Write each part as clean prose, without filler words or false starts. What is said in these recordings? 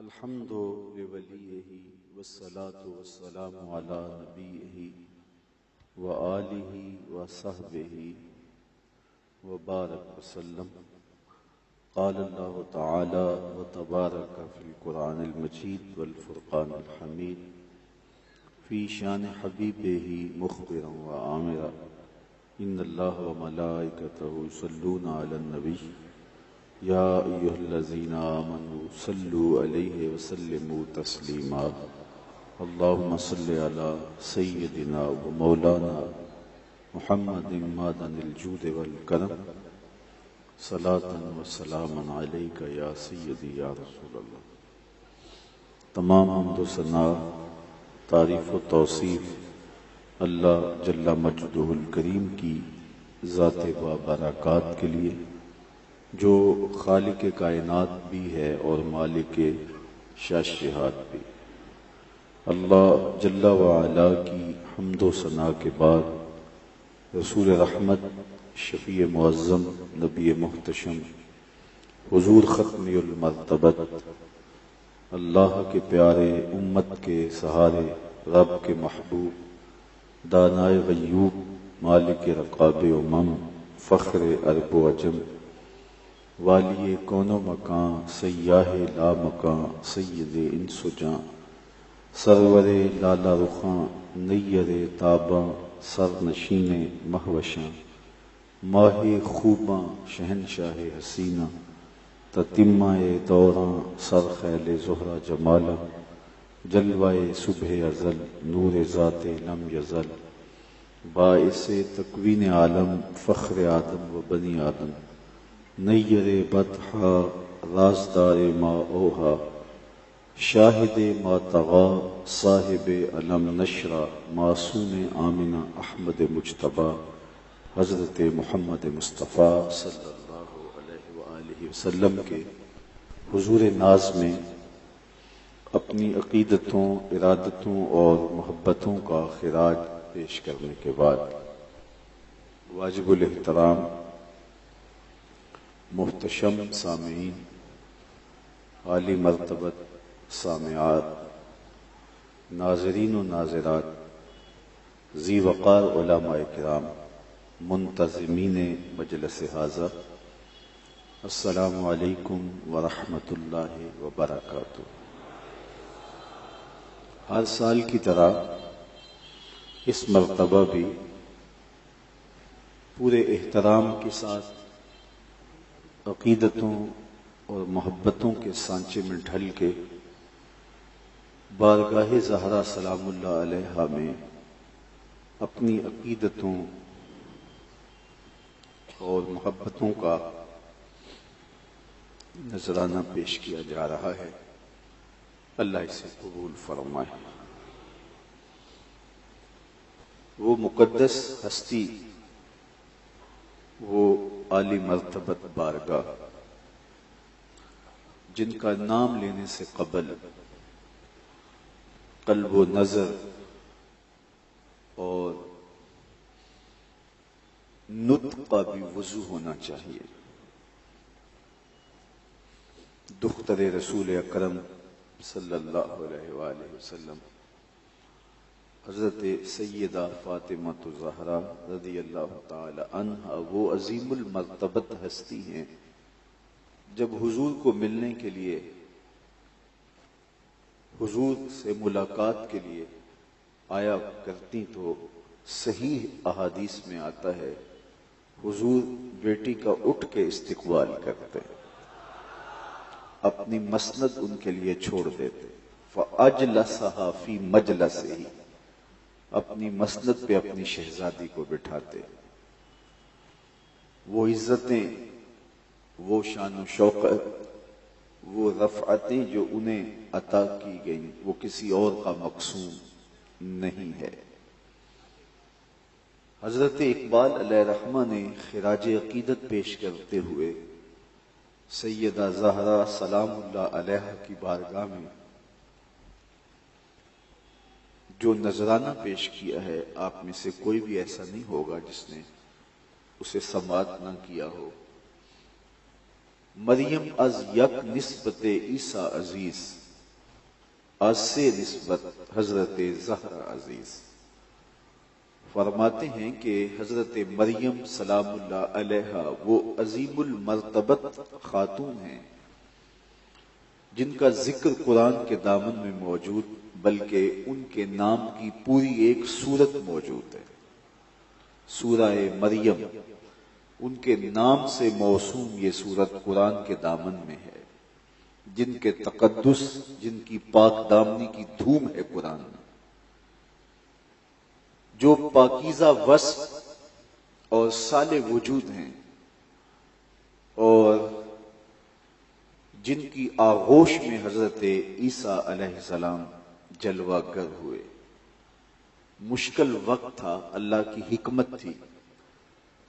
الحمد لولیہ والصلاة والسلام علی نبیہ وآلہ وصحبہ وبارک وسلم. قال اللہ تعالی وتبارک فی القرآن المجید والفرقان الحمید فی شان حبیبہ مخبرا وآمرا ان اللہ وملائکتہ یصلون علی النبی یا ایھا الذین آمنوا صلوا علیہ وسلموا تسلیما. اللہم صل علی سیدنا و مولانا محمد معدن الجود والکرم صلاۃ و سلاما علیک یا سیدی یا رسول اللہ. تمام حمد و ثنا، تعریف و توصیف اللہ جل مجدہ الکریم کی ذات بابرکات کے لیے، جو خالق کائنات بھی ہے اور مالک شاشہات بھی. اللہ جل وعلا کی حمد و ثنا کے بعد رسول رحمت، شفیع معظم، نبی محتشم، حضور ختم المرتبت، اللہ کے پیارے، امت کے سہارے، رب کے محبوب، دانائے غیوب، مالک رقاب امم، فخر عرب و عجم، والی کون و مکان، سیاہ لا مکان، سید انس و جاں، سرور لالا رخاں، نیر تاباں، سر نشین مہوشاں، ماہ خوباں، شہنشاہ حسینہ، تتمہ دوراں، سر خیل زہرہ جمالا، جلوہ صبح ازل، نور ذات لم یزل، باعث تکوین عالم، فخر آدم و بنی آدم، نیر بطحا، رازدار ما اوہا، شاہد ما طغا، صاحب علم نشرہ، معصوم آمنہ احمد مجتبیٰ، حضرت محمد مصطفیٰ صلی اللہ علیہ وآلہ وسلم کے حضور ناز میں اپنی عقیدتوں، ارادتوں اور محبتوں کا خراج پیش کرنے کے بعد، واجب الاحترام محتشم سامعین، عالی مرتبت سامعات، ناظرین و ناظرات، ذی وقار علماء کرام، منتظمین مجلس ھذا، السلام علیکم ورحمۃ اللہ وبرکاتہ. ہر سال کی طرح اس مرتبہ بھی پورے احترام کے ساتھ عقیدتوں اور محبتوں کے سانچے میں ڈھل کے بارگاہ زہرا سلام اللہ علیہا میں اپنی عقیدتوں اور محبتوں کا نذرانہ پیش کیا جا رہا ہے. اللہ اسے قبول فرمائے. وہ مقدس ہستی، وہ عالی مرتبت بارگاہ، جن کا نام لینے سے قبل قلب و نظر اور نطق کا بھی وضو ہونا چاہیے. دختر رسول اکرم صلی اللہ علیہ وآلہ وسلم، حضرت سیدہ فاطمہ الزہرا رضی اللہ تعالی عنہا، وہ عظیم المرتبت ہستی ہیں. جب حضور کو ملنے کے لیے، حضور سے ملاقات کے لیے آیا کرتی تو صحیح احادیث میں آتا ہے حضور بیٹی کا اٹھ کے استقبال کرتے، اپنی مسند ان کے لیے چھوڑ دیتے. فَأَجْلَسَهَا فِي مَجْلَسِهِ، اپنی مسند پہ اپنی شہزادی کو بٹھاتے. وہ عزتیں، وہ شان و شوکت، وہ رفعتیں جو انہیں عطا کی گئیں، وہ کسی اور کا مقصود نہیں ہے. حضرت اقبال علیہ رحمہ نے خراج عقیدت پیش کرتے ہوئے سیدہ زہرا سلام اللہ علیہا کی بارگاہ میں جو نذرانہ پیش کیا ہے، آپ میں سے کوئی بھی ایسا نہیں ہوگا جس نے اسے سماعت نہ کیا ہو. مریم از یک نسبت عیسیٰ عزیز، از سے نسبت حضرت زہرا عزیز۔ فرماتے ہیں کہ حضرت مریم سلام اللہ علیہا وہ عظیم المرتبت خاتون ہیں جن کا ذکر قرآن کے دامن میں موجود، بلکہ ان کے نام کی پوری ایک سورت موجود ہے، سورہ مریم۔ ان کے نام سے موسوم یہ سورت قرآن کے دامن میں ہے، جن کے تقدس، جن کی پاک دامنی کی دھوم ہے قرآن میں، جو پاکیزہ وصف اور صالح وجود ہیں، اور جن کی آغوش میں حضرت عیسیٰ علیہ السلام جلوہ گر ہوئے۔ مشکل وقت تھا، اللہ کی حکمت تھی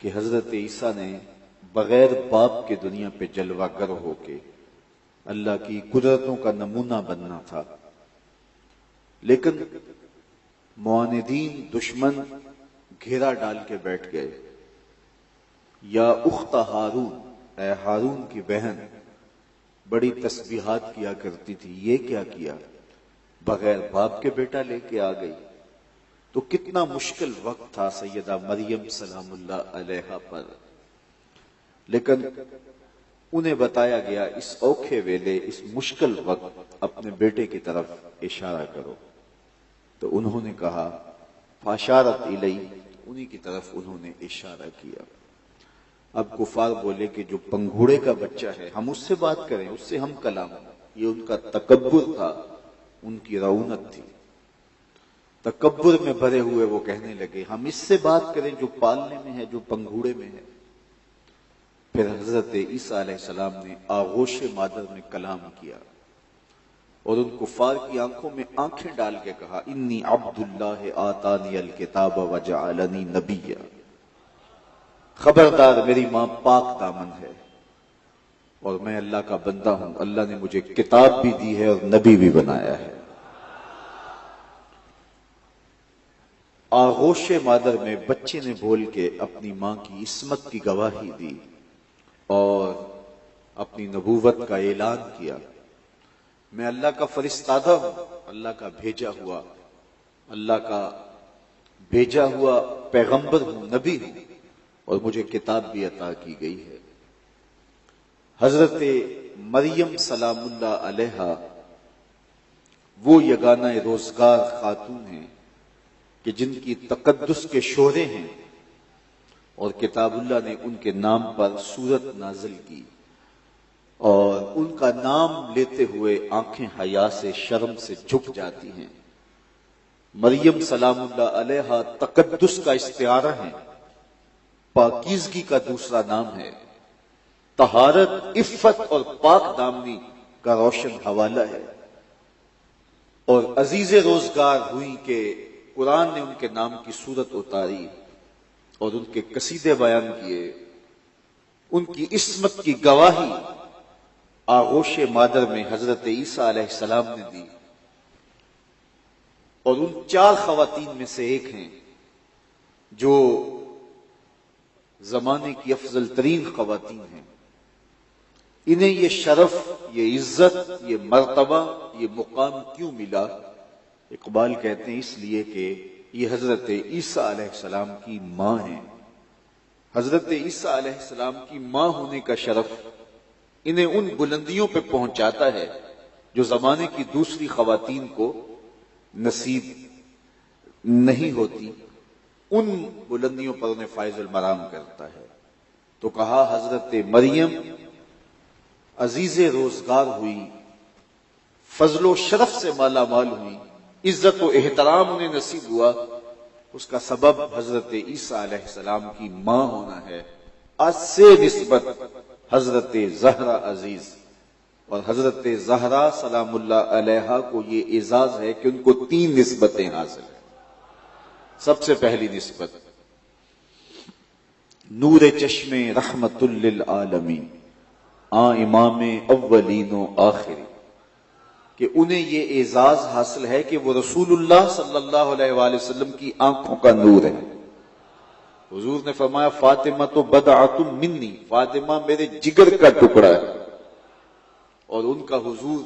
کہ حضرت عیسیٰ نے بغیر باپ کے دنیا پہ جلوہ گر ہو کے اللہ کی قدرتوں کا نمونہ بننا تھا، لیکن معاندین دشمن گھیرا ڈال کے بیٹھ گئے۔ یا اخت ہارون، اے ہارون کی بہن، بڑی تسبیحات کیا کرتی تھی، یہ کیا کیا؟ بغیر باپ کے بیٹا لے کے آ گئی۔ تو کتنا مشکل وقت تھا سیدہ مریم سلام اللہ علیہا پر، لیکن انہیں بتایا گیا اس اوکھے ویلے، اس مشکل وقت اپنے بیٹے کی طرف اشارہ کرو۔ تو انہوں نے کہا فاشارت الی، انہی کی طرف انہوں نے اشارہ کیا۔ اب کفار بولے کہ جو پنگھوڑے کا بچہ ہے ہم اس سے بات کریں، اس سے ہم کلام، یہ ان کا تکبر تھا، ان کی رعونت تھی۔ تکبر میں بھرے ہوئے وہ کہنے لگے ہم اس سے بات کریں جو پالنے میں ہے، جو پنگھوڑے میں ہے۔ پھر حضرت عیسیٰ علیہ السلام نے آغوش مادر میں کلام کیا اور ان کفار کی آنکھوں میں آنکھیں ڈال کے کہا انی عبد اللہ آتانی الکتاب وجعلنی نبیا، خبردار میری ماں پاک دامن ہے اور میں اللہ کا بندہ ہوں، اللہ نے مجھے کتاب بھی دی ہے اور نبی بھی بنایا ہے۔ آغوش مادر میں بچے نے بول کے اپنی ماں کی عصمت کی گواہی دی اور اپنی نبوت کا اعلان کیا۔ میں اللہ کا فرستادہ ہوں، اللہ کا بھیجا ہوا، اللہ کا بھیجا ہوا پیغمبر ہوں، نبی ہوں، اور مجھے کتاب بھی عطا کی گئی ہے۔ حضرت مریم سلام اللہ علیہا وہ یگانہ روزگار خاتون ہیں کہ جن کی تقدس کے شعرے ہیں، اور کتاب اللہ نے ان کے نام پر سورت نازل کی، اور ان کا نام لیتے ہوئے آنکھیں حیا سے، شرم سے جھک جاتی ہیں۔ مریم سلام اللہ علیہا تقدس کا استعارہ ہے، پاکیزگی کا دوسرا نام ہے، طہارت، عفت اور پاک دامنی کا روشن حوالہ ہے، اور عزیز روزگار ہوئی کہ قرآن نے ان کے نام کی صورت اتاری اور ان کے قصیدے بیان کیے، ان کی عصمت کی گواہی آغوش مادر میں حضرت عیسیٰ علیہ السلام نے دی، اور ان 4 خواتین میں سے ایک ہیں جو زمانے کی افضل ترین خواتین ہیں۔ انہیں یہ شرف، یہ عزت، یہ مرتبہ، یہ مقام کیوں ملا؟ اقبال کہتے ہیں اس لیے کہ یہ حضرت عیسیٰ علیہ السلام کی ماں ہیں۔ حضرت عیسیٰ علیہ السلام کی ماں ہونے کا شرف انہیں ان بلندیوں پہ پہنچاتا ہے جو زمانے کی دوسری خواتین کو نصیب نہیں ہوتی، ان بلندیوں پر انہیں فائز المرام کرتا ہے۔ تو کہا حضرت مریم عزیز روزگار ہوئی، فضل و شرف سے مالا مال ہوئی، عزت و احترام انہیں نصیب ہوا، اس کا سبب حضرت عیسیٰ علیہ السلام کی ماں ہونا ہے۔ از سے نسبت حضرت زہرا عزیز، اور حضرت زہرا سلام اللہ علیہا کو یہ اعزاز ہے کہ ان کو 3 نسبتیں حاصل ہیں۔ سب سے پہلی نسبت نور چشم رحمت للعالمین، امام اولین و آخری، کہ انہیں یہ اعزاز حاصل ہے کہ وہ رسول اللہ صلی اللہ علیہ وآلہ وسلم کی آنکھوں کا نور ہے۔ حضور نے فرمایا فاطمہ تو بدعۃ منی، فاطمہ میرے جگر کا ٹکڑا ہے، اور ان کا حضور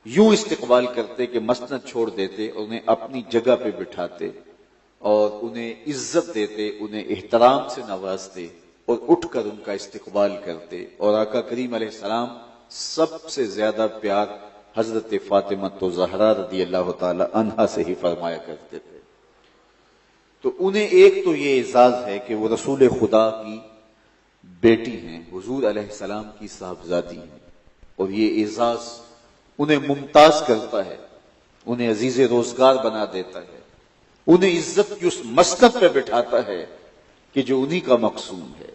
یوں استقبال کرتے کہ مسند چھوڑ دیتے، انہیں اپنی جگہ پہ بٹھاتے اور انہیں عزت دیتے، انہیں احترام سے نوازتے اور اٹھ کر ان کا استقبال کرتے۔ اور آقا کریم علیہ السلام سب سے زیادہ پیار حضرت فاطمہ زہرا رضی اللہ تعالی عنہا سے ہی فرمایا کرتے تھے۔ تو انہیں ایک تو یہ اعزاز ہے کہ وہ رسول خدا کی بیٹی ہیں، حضور علیہ السلام کی صاحبزادی ہیں، اور یہ اعزاز انہیں ممتاز کرتا ہے، انہیں عزیز روزگار بنا دیتا ہے، انہیں عزت کی اس مسند پہ بٹھاتا ہے کہ جو انہی کا مقصود ہے۔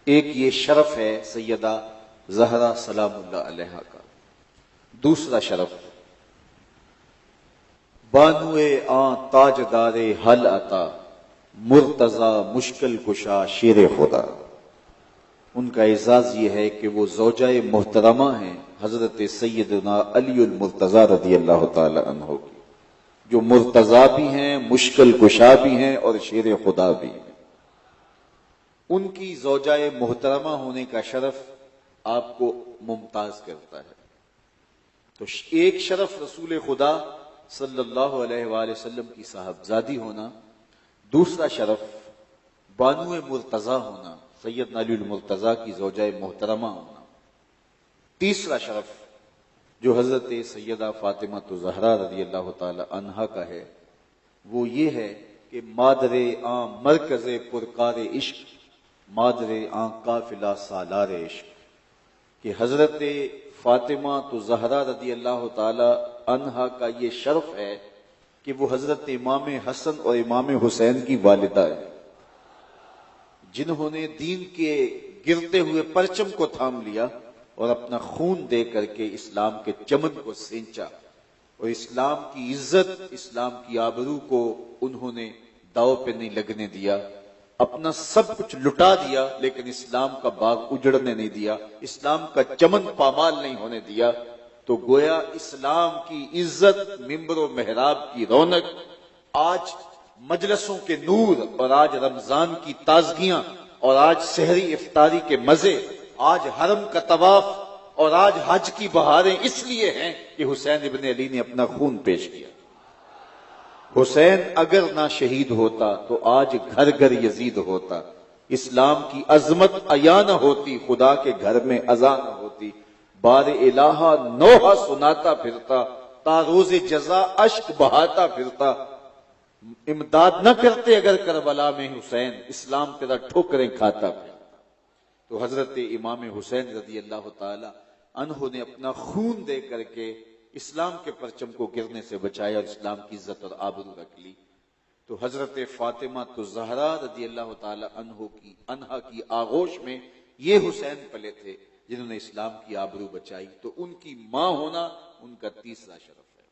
ایک یہ شرف ہے سیدہ زہرا سلام اللہ علیہا کا۔ دوسرا شرف بانوے آں تاجدار حل عطا، مرتضی مشکل کشا شیر خدا۔ ان کا اعزاز یہ ہے کہ وہ زوجہ محترمہ ہیں حضرت سیدنا علی المرتضی رضی اللہ تعالی عنہ کی، جو مرتضی بھی ہیں، مشکل کشا بھی ہیں اور شیر خدا بھی ہیں۔ ان کی زوجہ محترمہ ہونے کا شرف آپ کو ممتاز کرتا ہے۔ تو ایک شرف رسول خدا صلی اللہ علیہ وآلہ وسلم کی صاحبزادی ہونا، دوسرا شرف بانو مرتضی ہونا، سیدنا علی المرتضی کی زوجہ محترمہ ہونا، تیسرا شرف جو حضرت سیدہ فاطمہ زہرا رضی اللہ تعالی عنہا کا ہے وہ یہ ہے کہ مادر آں مرکز پرکار عشق، مادر آں قافلہ سالار عشق، کہ حضرت فاطمہ زہرا رضی اللہ تعالی عنہا کا یہ شرف ہے کہ وہ حضرت امام حسن اور امام حسین کی والدہ ہے، جنہوں نے دین کے گرتے ہوئے پرچم کو تھام لیا اور اپنا خون دے کر کے اسلام کے چمن کو سینچا، اور اسلام کی عزت، اسلام کی آبرو کو انہوں نے داؤ پہ نہیں لگنے دیا، اپنا سب کچھ لٹا دیا لیکن اسلام کا باغ اجڑنے نہیں دیا، اسلام کا چمن پامال نہیں ہونے دیا۔ تو گویا اسلام کی عزت، منبر و محراب کی رونق، آج مجلسوں کے نور، اور آج رمضان کی تازگیاں، اور آج سحری افطاری کے مزے، آج حرم کا طواف اور آج حج کی بہاریں اس لیے ہیں کہ حسین ابن علی نے اپنا خون پیش کیا۔ حسین اگر نہ شہید ہوتا تو آج گھر گھر یزید ہوتا، اسلام کی عظمت عیاں نہ ہوتی، خدا کے گھر میں اذان نہ ہوتی، بار الہا نوحہ سناتا پھرتا، تا روز جزا اشک بہاتا پھرتا، امداد نہ کرتے اگر کربلا میں حسین، اسلام تیرا ٹھوکریں کھاتا پھرتا۔ تو حضرت امام حسین رضی اللہ تعالی عنہ نے اپنا خون دے کر کے اسلام کے پرچم کو گرنے سے بچایا اور اسلام کی عزت اور آبرو رکھ لی۔ تو حضرت فاطمہ زہرا رضی اللہ تعالی عنہا کی آغوش میں یہ حسین پلے تھے جنہوں نے اسلام کی آبرو بچائی، تو ان کی ماں ہونا ان کا تیسرا شرف ہے۔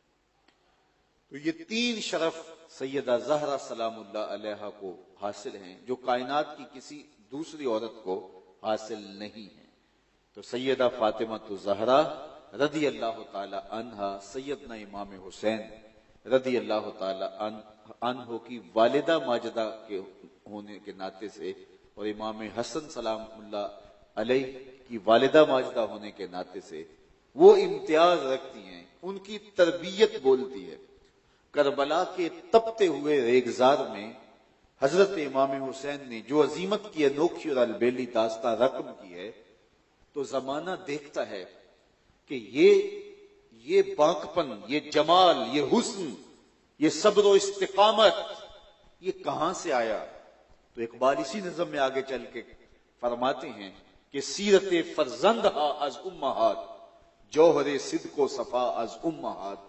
تو یہ تین شرف سیدہ زہرا سلام اللہ علیہا کو حاصل ہیں جو کائنات کی کسی دوسری عورت کو حاصل نہیں ہیں۔ تو سیدہ فاطمہ زہرا رضی اللہ تعالی عنہا سیدنا امام حسین رضی اللہ تعالی عنہ کی والدہ ماجدہ کے ہونے کے ناطے سے، اور امام حسن سلام اللہ علیہ کی والدہ ماجدہ ہونے کے ناطے سے وہ امتیاز رکھتی ہیں، ان کی تربیت بولتی ہے۔ کربلا کے تپتے ہوئے ریگزار میں حضرت امام حسین نے جو عظیمت کی انوکھی اور البیلی داستہ رقم کی ہے، تو زمانہ دیکھتا ہے کہ یہ باقپن، یہ جمال، یہ حسن، یہ صبر و استقامت یہ کہاں سے آیا؟ تو اقبال اسی نظم میں آگے چل کے فرماتے ہیں کہ سیرت فرزندہا از امہات، جوہر صدق و صفا از امہات۔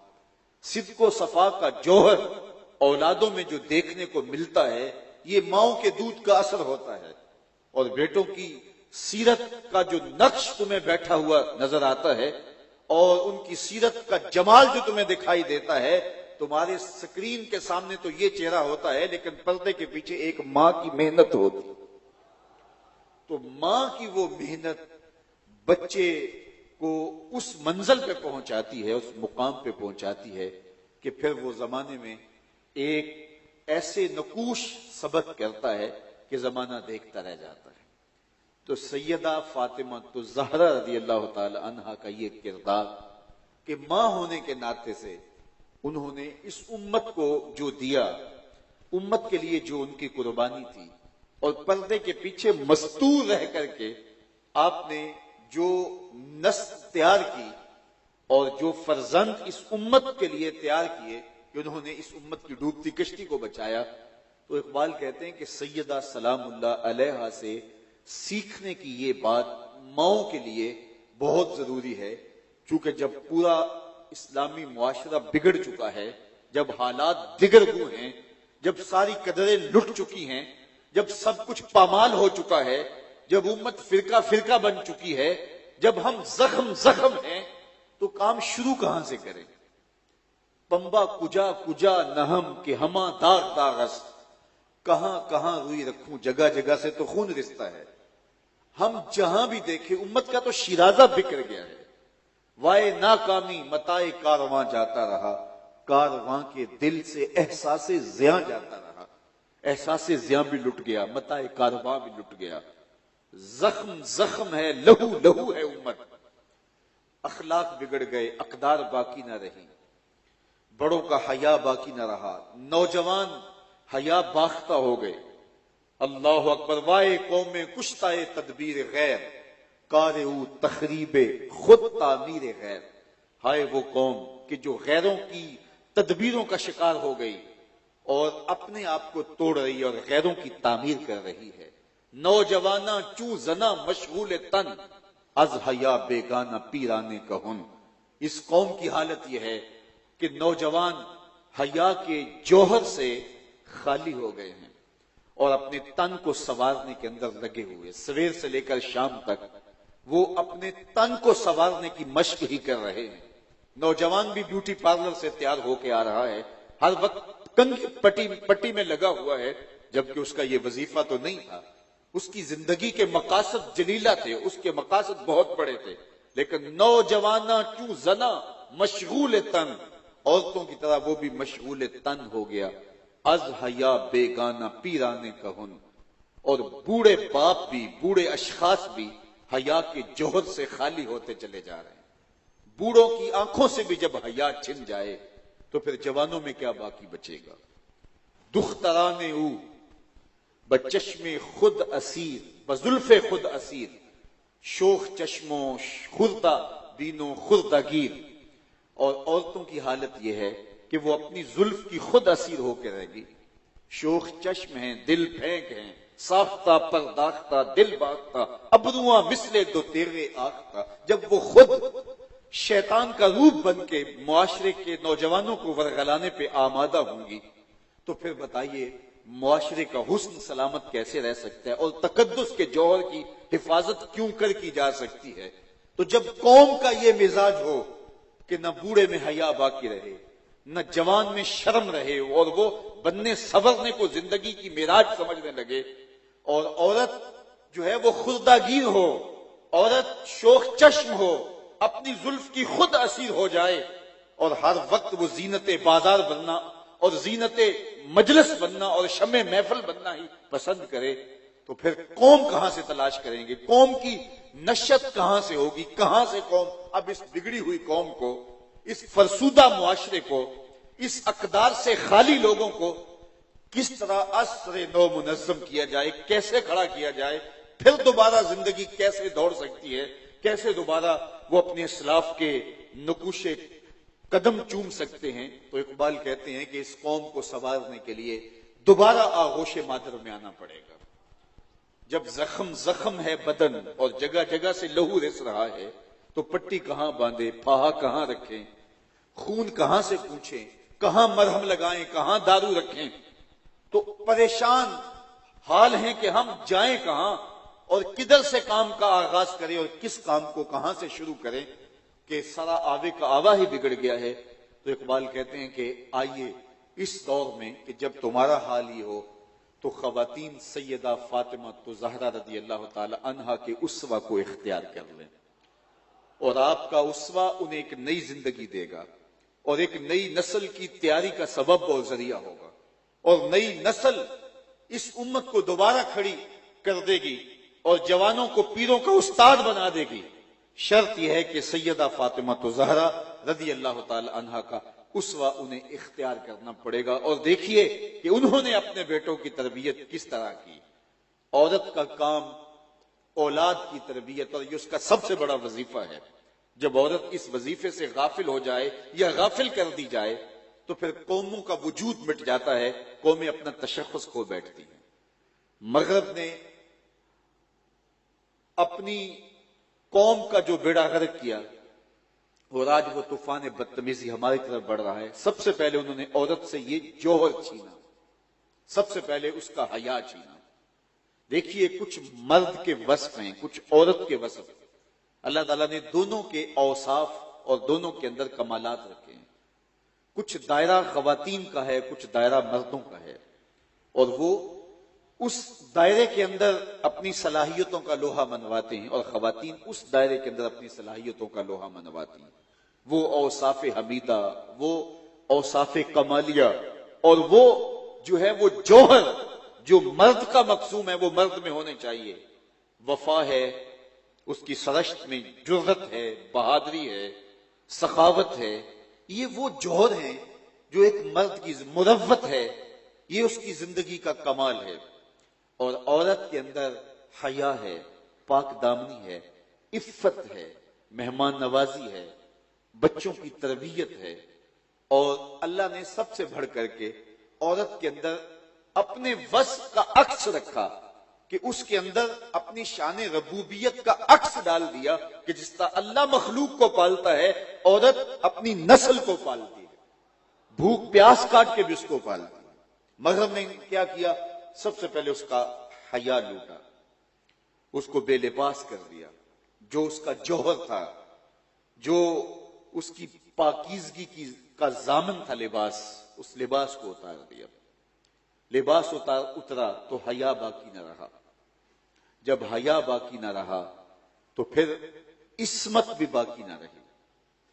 صدق و صفا کا جوہر اولادوں میں جو دیکھنے کو ملتا ہے یہ ماؤں کے دودھ کا اثر ہوتا ہے، اور بیٹوں کی سیرت کا جو نقش تمہیں بیٹھا ہوا نظر آتا ہے اور ان کی سیرت کا جمال جو تمہیں دکھائی دیتا ہے، تمہارے سکرین کے سامنے تو یہ چہرہ ہوتا ہے لیکن پردے کے پیچھے ایک ماں کی محنت ہوتی ہے۔ تو ماں کی وہ محنت بچے کو اس منزل پہ پہنچاتی ہے، اس مقام پہ پہنچاتی ہے کہ پھر وہ زمانے میں ایک ایسے نقوش سبق کرتا ہے کہ زمانہ دیکھتا رہ جاتا ہے۔ تو سیدہ فاطمہ زہرا رضی اللہ تعالی عنہا کا یہ کردار کہ ماں ہونے کے ناطے سے انہوں نے اس امت کو جو دیا، امت کے لیے جو ان کی قربانی تھی، اور پردے کے پیچھے مستور رہ کر کے آپ نے جو نسل تیار کی اور جو فرزند اس امت کے لیے تیار کیے کہ انہوں نے اس امت کی ڈوبتی کشتی کو بچایا، تو اقبال کہتے ہیں کہ سیدہ سلام اللہ علیہا سے سیکھنے کی یہ بات ماؤں کے لیے بہت ضروری ہے، چونکہ جب پورا اسلامی معاشرہ بگڑ چکا ہے، جب حالات دگرگوں ہیں، جب ساری قدریں لٹ چکی ہیں، جب سب کچھ پامال ہو چکا ہے، جب امت فرقہ فرقہ بن چکی ہے، جب ہم زخم زخم ہیں، تو کام شروع کہاں سے کریں؟ پمبا کجا کجا نہم کہ ہماں داغ داغست، کہاں کہاں روئی رکھوں جگہ جگہ سے تو خون رستا ہے۔ ہم جہاں بھی دیکھیں امت کا تو شیرازہ بکھر گیا ہے۔ وائے ناکامی متائے کارواں جاتا رہا، کارواں کے دل سے احساس زیاں جاتا رہا، احساس زیاں بھی لٹ گیا، متائے کارواں بھی لٹ گیا۔ زخم زخم ہے، لہو لہو ہے امت، اخلاق بگڑ گئے، اقدار باقی نہ رہی، بڑوں کا حیا باقی نہ رہا، نوجوان حیا باختہ ہو گئے۔ اللہ اکبر، وائے قوم کشتائے تدبیر غیر، کار او تخریب خود تعمیر غیر۔ ہائے وہ قوم کہ جو غیروں کی تدبیروں کا شکار ہو گئی اور اپنے آپ کو توڑ رہی اور غیروں کی تعمیر کر رہی ہے۔ نوجواناں چوں زنا مشغول تن، از حیا بیگانہ پیرانے کہن۔ اس قوم کی حالت یہ ہے کہ نوجوان حیا کے جوہر سے خالی ہو گئے ہیں اور اپنے تن کو سنوارنے کے اندر لگے ہوئے، سویر سے لے کر شام تک وہ اپنے تن کو سنوارنے کی مشق ہی کر رہے ہیں۔ نوجوان بھی بیوٹی پارلر سے تیار ہو کے آ رہا ہے، ہر وقت کنگھی پٹی میں لگا ہوا ہے، جبکہ اس کا یہ وظیفہ تو نہیں تھا۔ اس کی زندگی کے مقاصد جلیلہ تھے، اس کے مقاصد بہت بڑے تھے، لیکن نوجواناں چوں زنا مشغول تن، عورتوں کی طرح وہ بھی مشغول تن ہو گیا۔ از حیا بیگانہ پیرانے کہن، اور بوڑھے باپ بھی، بوڑھے اشخاص بھی حیا کے جوہر سے خالی ہوتے چلے جا رہے ہیں۔ بوڑھوں کی آنکھوں سے بھی جب حیا چھن جائے تو پھر جوانوں میں کیا باقی بچے گا؟ دختران او بچشم خود اسیر، بزلف خود اسیر، شوخ چشموں خردہ بینوں خردہ گیر۔ اور عورتوں کی حالت یہ ہے کہ وہ اپنی زلف کی خود اسیر ہو کے رہ گی، شوخ چشم ہیں، دل پھینک ہیں، ساختہ پرداختہ دل باختہ، ابروواں مثل دو تیغے آختہ۔ جب وہ خود شیطان کا روپ بن کے معاشرے کے نوجوانوں کو ورغلانے پہ آمادہ ہوں گی، تو پھر بتائیے معاشرے کا حسن سلامت کیسے رہ سکتا ہے اور تقدس کے جوہر کی حفاظت کیوں کر کی جا سکتی ہے؟ تو جب قوم کا یہ مزاج ہو کہ نہ بوڑھے میں حیا باقی رہے، نہ جوان میں شرم رہے، اور وہ بننے سنورنے کو زندگی کی معراج سمجھنے لگے، اور عورت جو ہے وہ خردہ گیر ہو، عورت شوخ چشم ہو، اپنی زلف کی خود اسیر ہو جائے، اور ہر وقت وہ زینت بازار بننا اور زینت مجلس بننا اور شمع محفل بننا ہی پسند کرے، تو پھر قوم کہاں سے تلاش کریں گے؟ قوم کی نشت کہاں سے ہوگی؟ کہاں سے قوم اب اس بگڑی ہوئی قوم کو، اس فرسودہ معاشرے کو، اس اقدار سے خالی لوگوں کو کس طرح عصر نو منظم کیا جائے، کیسے کھڑا کیا جائے؟ پھر دوبارہ زندگی کیسے دوڑ سکتی ہے؟ کیسے دوبارہ وہ اپنے اسلاف کے نقوش قدم چوم سکتے ہیں؟ تو اقبال کہتے ہیں کہ اس قوم کو سنوارنے کے لیے دوبارہ آغوش مادر میں آنا پڑے گا۔ جب زخم زخم ہے بدن اور جگہ جگہ سے لہو رس رہا ہے، تو پٹی کہاں باندھے، پھاہا کہاں رکھیں، خون کہاں سے پوچھیں، کہاں مرہم لگائیں، کہاں دارو رکھیں؟ تو پریشان حال ہیں کہ ہم جائیں کہاں اور کدھر سے کام کا آغاز کریں اور کس کام کو کہاں سے شروع کریں، کہ سارا آوے کا آوا ہی بگڑ گیا ہے۔ تو اقبال کہتے ہیں کہ آئیے اس دور میں کہ جب تمہارا حال ہی ہو تو خواتین سیدہ فاطمہ زہرا رضی اللہ تعالی عنہا کے اسوہ کو اختیار کر لیں، اور آپ کا اسوہ انہیں ایک نئی زندگی دے گا اور ایک نئی نسل کی تیاری کا سبب اور ذریعہ ہوگا، اور نئی نسل اس امت کو دوبارہ کھڑی کر دے گی اور جوانوں کو پیروں کا استاد بنا دے گی۔ شرط یہ ہے کہ سیدہ فاطمہ زہرا رضی اللہ تعالی عنہا کا اسوہ انہیں اختیار کرنا پڑے گا. اور دیکھیے کہ انہوں نے اپنے بیٹوں کی تربیت کس طرح کی. عورت کا کام اولاد کی تربیت، اور یہ اس کا سب سے بڑا وظیفہ ہے. جب عورت اس وظیفے سے غافل ہو جائے یا غافل کر دی جائے تو پھر قوموں کا وجود مٹ جاتا ہے، قومیں اپنا تشخص کھو بیٹھتی ہیں. مغرب نے اپنی قوم کا جو بیڑا غرق کیا اور آج وہ طوفان بدتمیزی ہماری طرف بڑھ رہا ہے. سب سے پہلے انہوں نے عورت سے یہ جوہر چھینا، سب سے پہلے اس کا حیا چھینا. دیکھیے کچھ مرد کے وصف ہیں، کچھ عورت کے وصف. اللہ تعالیٰ نے دونوں کے اوصاف اور دونوں کے اندر کمالات رکھے ہیں. کچھ دائرہ خواتین کا ہے، کچھ دائرہ مردوں کا ہے، اور وہ اس دائرے کے اندر اپنی صلاحیتوں کا لوہا منواتے ہیں اور خواتین اس دائرے کے اندر اپنی صلاحیتوں کا لوہا منواتی ہیں. وہ اوصاف حمیدہ، وہ اوصاف کمالیہ، اور وہ جو ہے وہ جوہر جو مرد کا مقصوم ہے وہ مرد میں ہونے چاہیے. وفا ہے، اس کی سرشت میں جرأت ہے، بہادری ہے، سخاوت ہے. یہ وہ جوہر ہیں جو ایک مرد کی مروت ہے، یہ اس کی زندگی کا کمال ہے. اور عورت کے اندر حیا ہے، پاک دامنی ہے، عفت ہے، مہمان نوازی ہے، بچوں کی تربیت ہے. اور اللہ نے سب سے بڑھ کر کے عورت کے اندر اپنے وصف کا عکس رکھا کہ اس کے اندر اپنی شان ربوبیت کا عکس ڈال دیا کہ جس طرح اللہ مخلوق کو پالتا ہے عورت اپنی نسل کو پالتی ہے، بھوک پیاس کاٹ کے بھی اس کو پالتی ہے. مغرب نے کیا کیا؟ سب سے پہلے اس کا حیا لوٹا، اس کو بے لباس کر دیا. جو اس کا جوہر تھا، جو اس کی پاکیزگی کا ضامن تھا لباس، اس لباس کو اتار دیا. لباس اترا تو حیا باقی نہ رہا. جب حیا باقی نہ رہا تو پھر عصمت بھی باقی نہ رہی،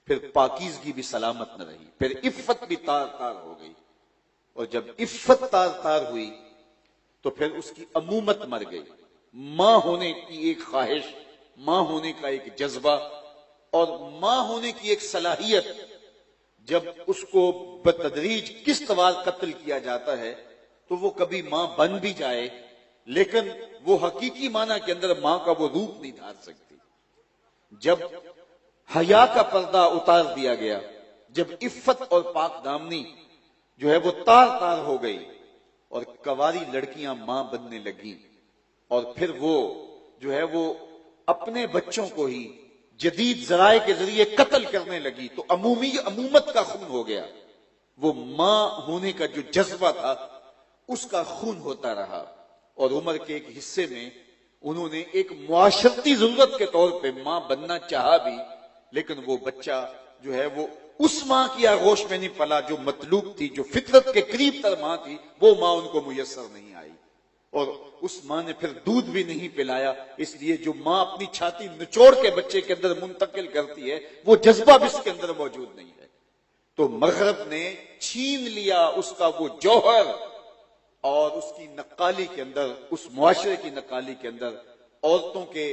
پھر پاکیزگی بھی سلامت نہ رہی، پھر عفت بھی تار تار ہو گئی. اور جب عفت تار تار ہوئی تو پھر اس کی امومت مر گئی. ماں ہونے کی ایک خواہش، ماں ہونے کا ایک جذبہ اور ماں ہونے کی ایک صلاحیت جب اس کو بتدریج کس طرح قتل کیا جاتا ہے تو وہ کبھی ماں بن بھی جائے لیکن وہ حقیقی معنی کے اندر ماں کا وہ روپ نہیں دھار سکتی. جب حیا کا پردہ اتار دیا گیا، جب عفت اور پاک دامنی جو ہے وہ تار تار ہو گئی اور کواری لڑکیاں ماں بننے لگی، اور پھر وہ جو ہے وہ اپنے بچوں کو ہی جدید ذرائع کے ذریعے قتل کرنے لگی تو امومت کا خون ہو گیا. وہ ماں ہونے کا جو جذبہ تھا اس کا خون ہوتا رہا. اور عمر کے ایک حصے میں انہوں نے ایک معاشرتی ضرورت کے طور پہ ماں بننا چاہا بھی، لیکن وہ بچہ جو ہے وہ اس ماں کی آغوش میں نہیں پلا جو مطلوب تھی، جو فطرت کے قریب تر ماں تھی. وہ ماں ان کو میسر نہیں آئی اور اس ماں نے پھر دودھ بھی نہیں پلایا. اس لیے جو ماں اپنی چھاتی نچوڑ کے بچے کے اندر منتقل کرتی ہے وہ جذبہ بھی اس کے اندر موجود نہیں ہے. تو مغرب نے چھین لیا اس کا وہ جوہر اور اس کی نقالی کے اندر، اس معاشرے کی نقالی کے اندر عورتوں کے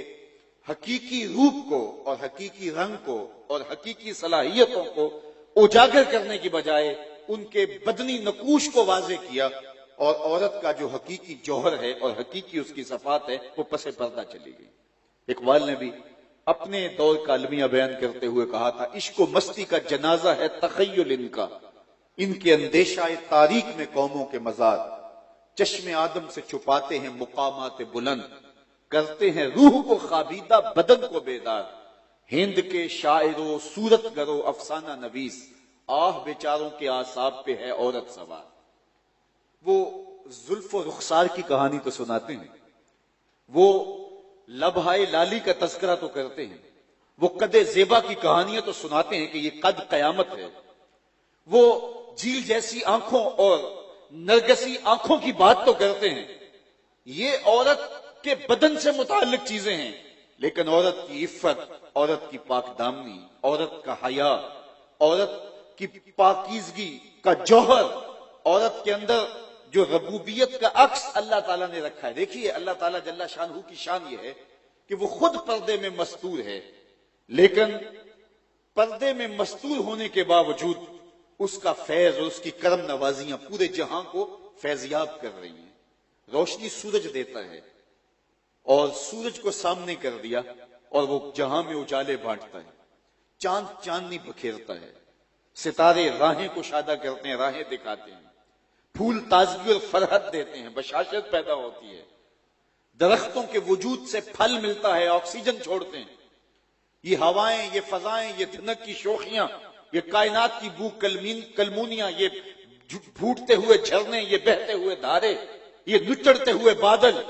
حقیقی روپ کو اور حقیقی رنگ کو اور حقیقی صلاحیتوں کو اجاگر کرنے کی بجائے ان کے بدنی نقوش کو واضح کیا اور عورت کا جو حقیقی جوہر ہے اور حقیقی اس کی صفات ہے وہ پس پردہ چلی گئی. اقبال نے بھی اپنے دور کا المیہ بیان کرتے ہوئے کہا تھا، عشق و مستی کا جنازہ ہے تخیل ان کا، ان کے اندیشہ تاریخ میں قوموں کے مزار، چشم آدم سے چھپاتے ہیں مقامات بلند، کرتے ہیں روح کو خوابیدہ بدن کو بیدار. ہند کے شاعروں صورت گرو افسانہ نویس، آہ بیچاروں کے اعصاب پہ ہے عورت سوار. وہ زلف و رخسار کی کہانی تو سناتے ہیں، وہ لبہائے لالی کا تذکرہ تو کرتے ہیں، وہ قد زیبا کی کہانیاں تو سناتے ہیں کہ یہ قد قیامت ہے. وہ جھیل جیسی آنکھوں اور نرگسی آنکھوں کی بات تو کرتے ہیں. یہ عورت کے بدن سے متعلق چیزیں ہیں، لیکن عورت کی عفت، عورت کی پاک دامنی، عورت کا حیا، عورت کی پاکیزگی کا جوہر، عورت کے اندر جو ربوبیت کا عکس اللہ تعالیٰ نے رکھا ہے. دیکھیے اللہ تعالیٰ جل شانہ کی شان یہ ہے کہ وہ خود پردے میں مستور ہے، لیکن پردے میں مستور ہونے کے باوجود اس کا فیض اور اس کی کرم نوازیاں پورے جہاں کو فیضیاب کر رہی ہیں. روشنی سورج دیتا ہے اور سورج کو سامنے کر دیا اور وہ جہاں میں اجالے بانٹتا ہے. چاند چاندنی بکھیرتا ہے. ستارے راہیں کشادہ کرتے ہیں، راہیں دکھاتے ہیں. پھول تازگی اور فرحت دیتے ہیں، بشاشت پیدا ہوتی ہے. درختوں کے وجود سے پھل ملتا ہے، آکسیجن چھوڑتے ہیں. یہ ہوائیں، یہ فضائیں، یہ دھنک کی شوخیاں، یہ کائنات کی بو کلمونیاں، یہ پھوٹتے ہوئے جھرنے، یہ بہتے ہوئے دھارے، یہ نچڑتے ہوئے بادل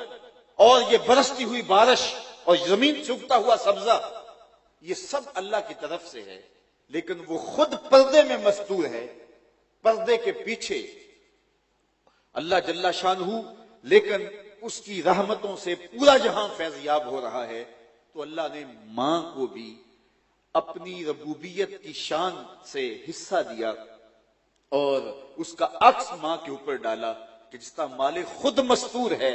اور یہ برستی ہوئی بارش اور زمین سے اگتا ہوا سبزہ، یہ سب اللہ کی طرف سے ہے. لیکن وہ خود پردے میں مستور ہے. پردے کے پیچھے اللہ جل شانہ، لیکن اس کی رحمتوں سے پورا جہاں فیضیاب ہو رہا ہے. تو اللہ نے ماں کو بھی اپنی ربوبیت کی شان سے حصہ دیا اور اس کا عکس ماں کے اوپر ڈالا کہ جس طرح مالک خود مستور ہے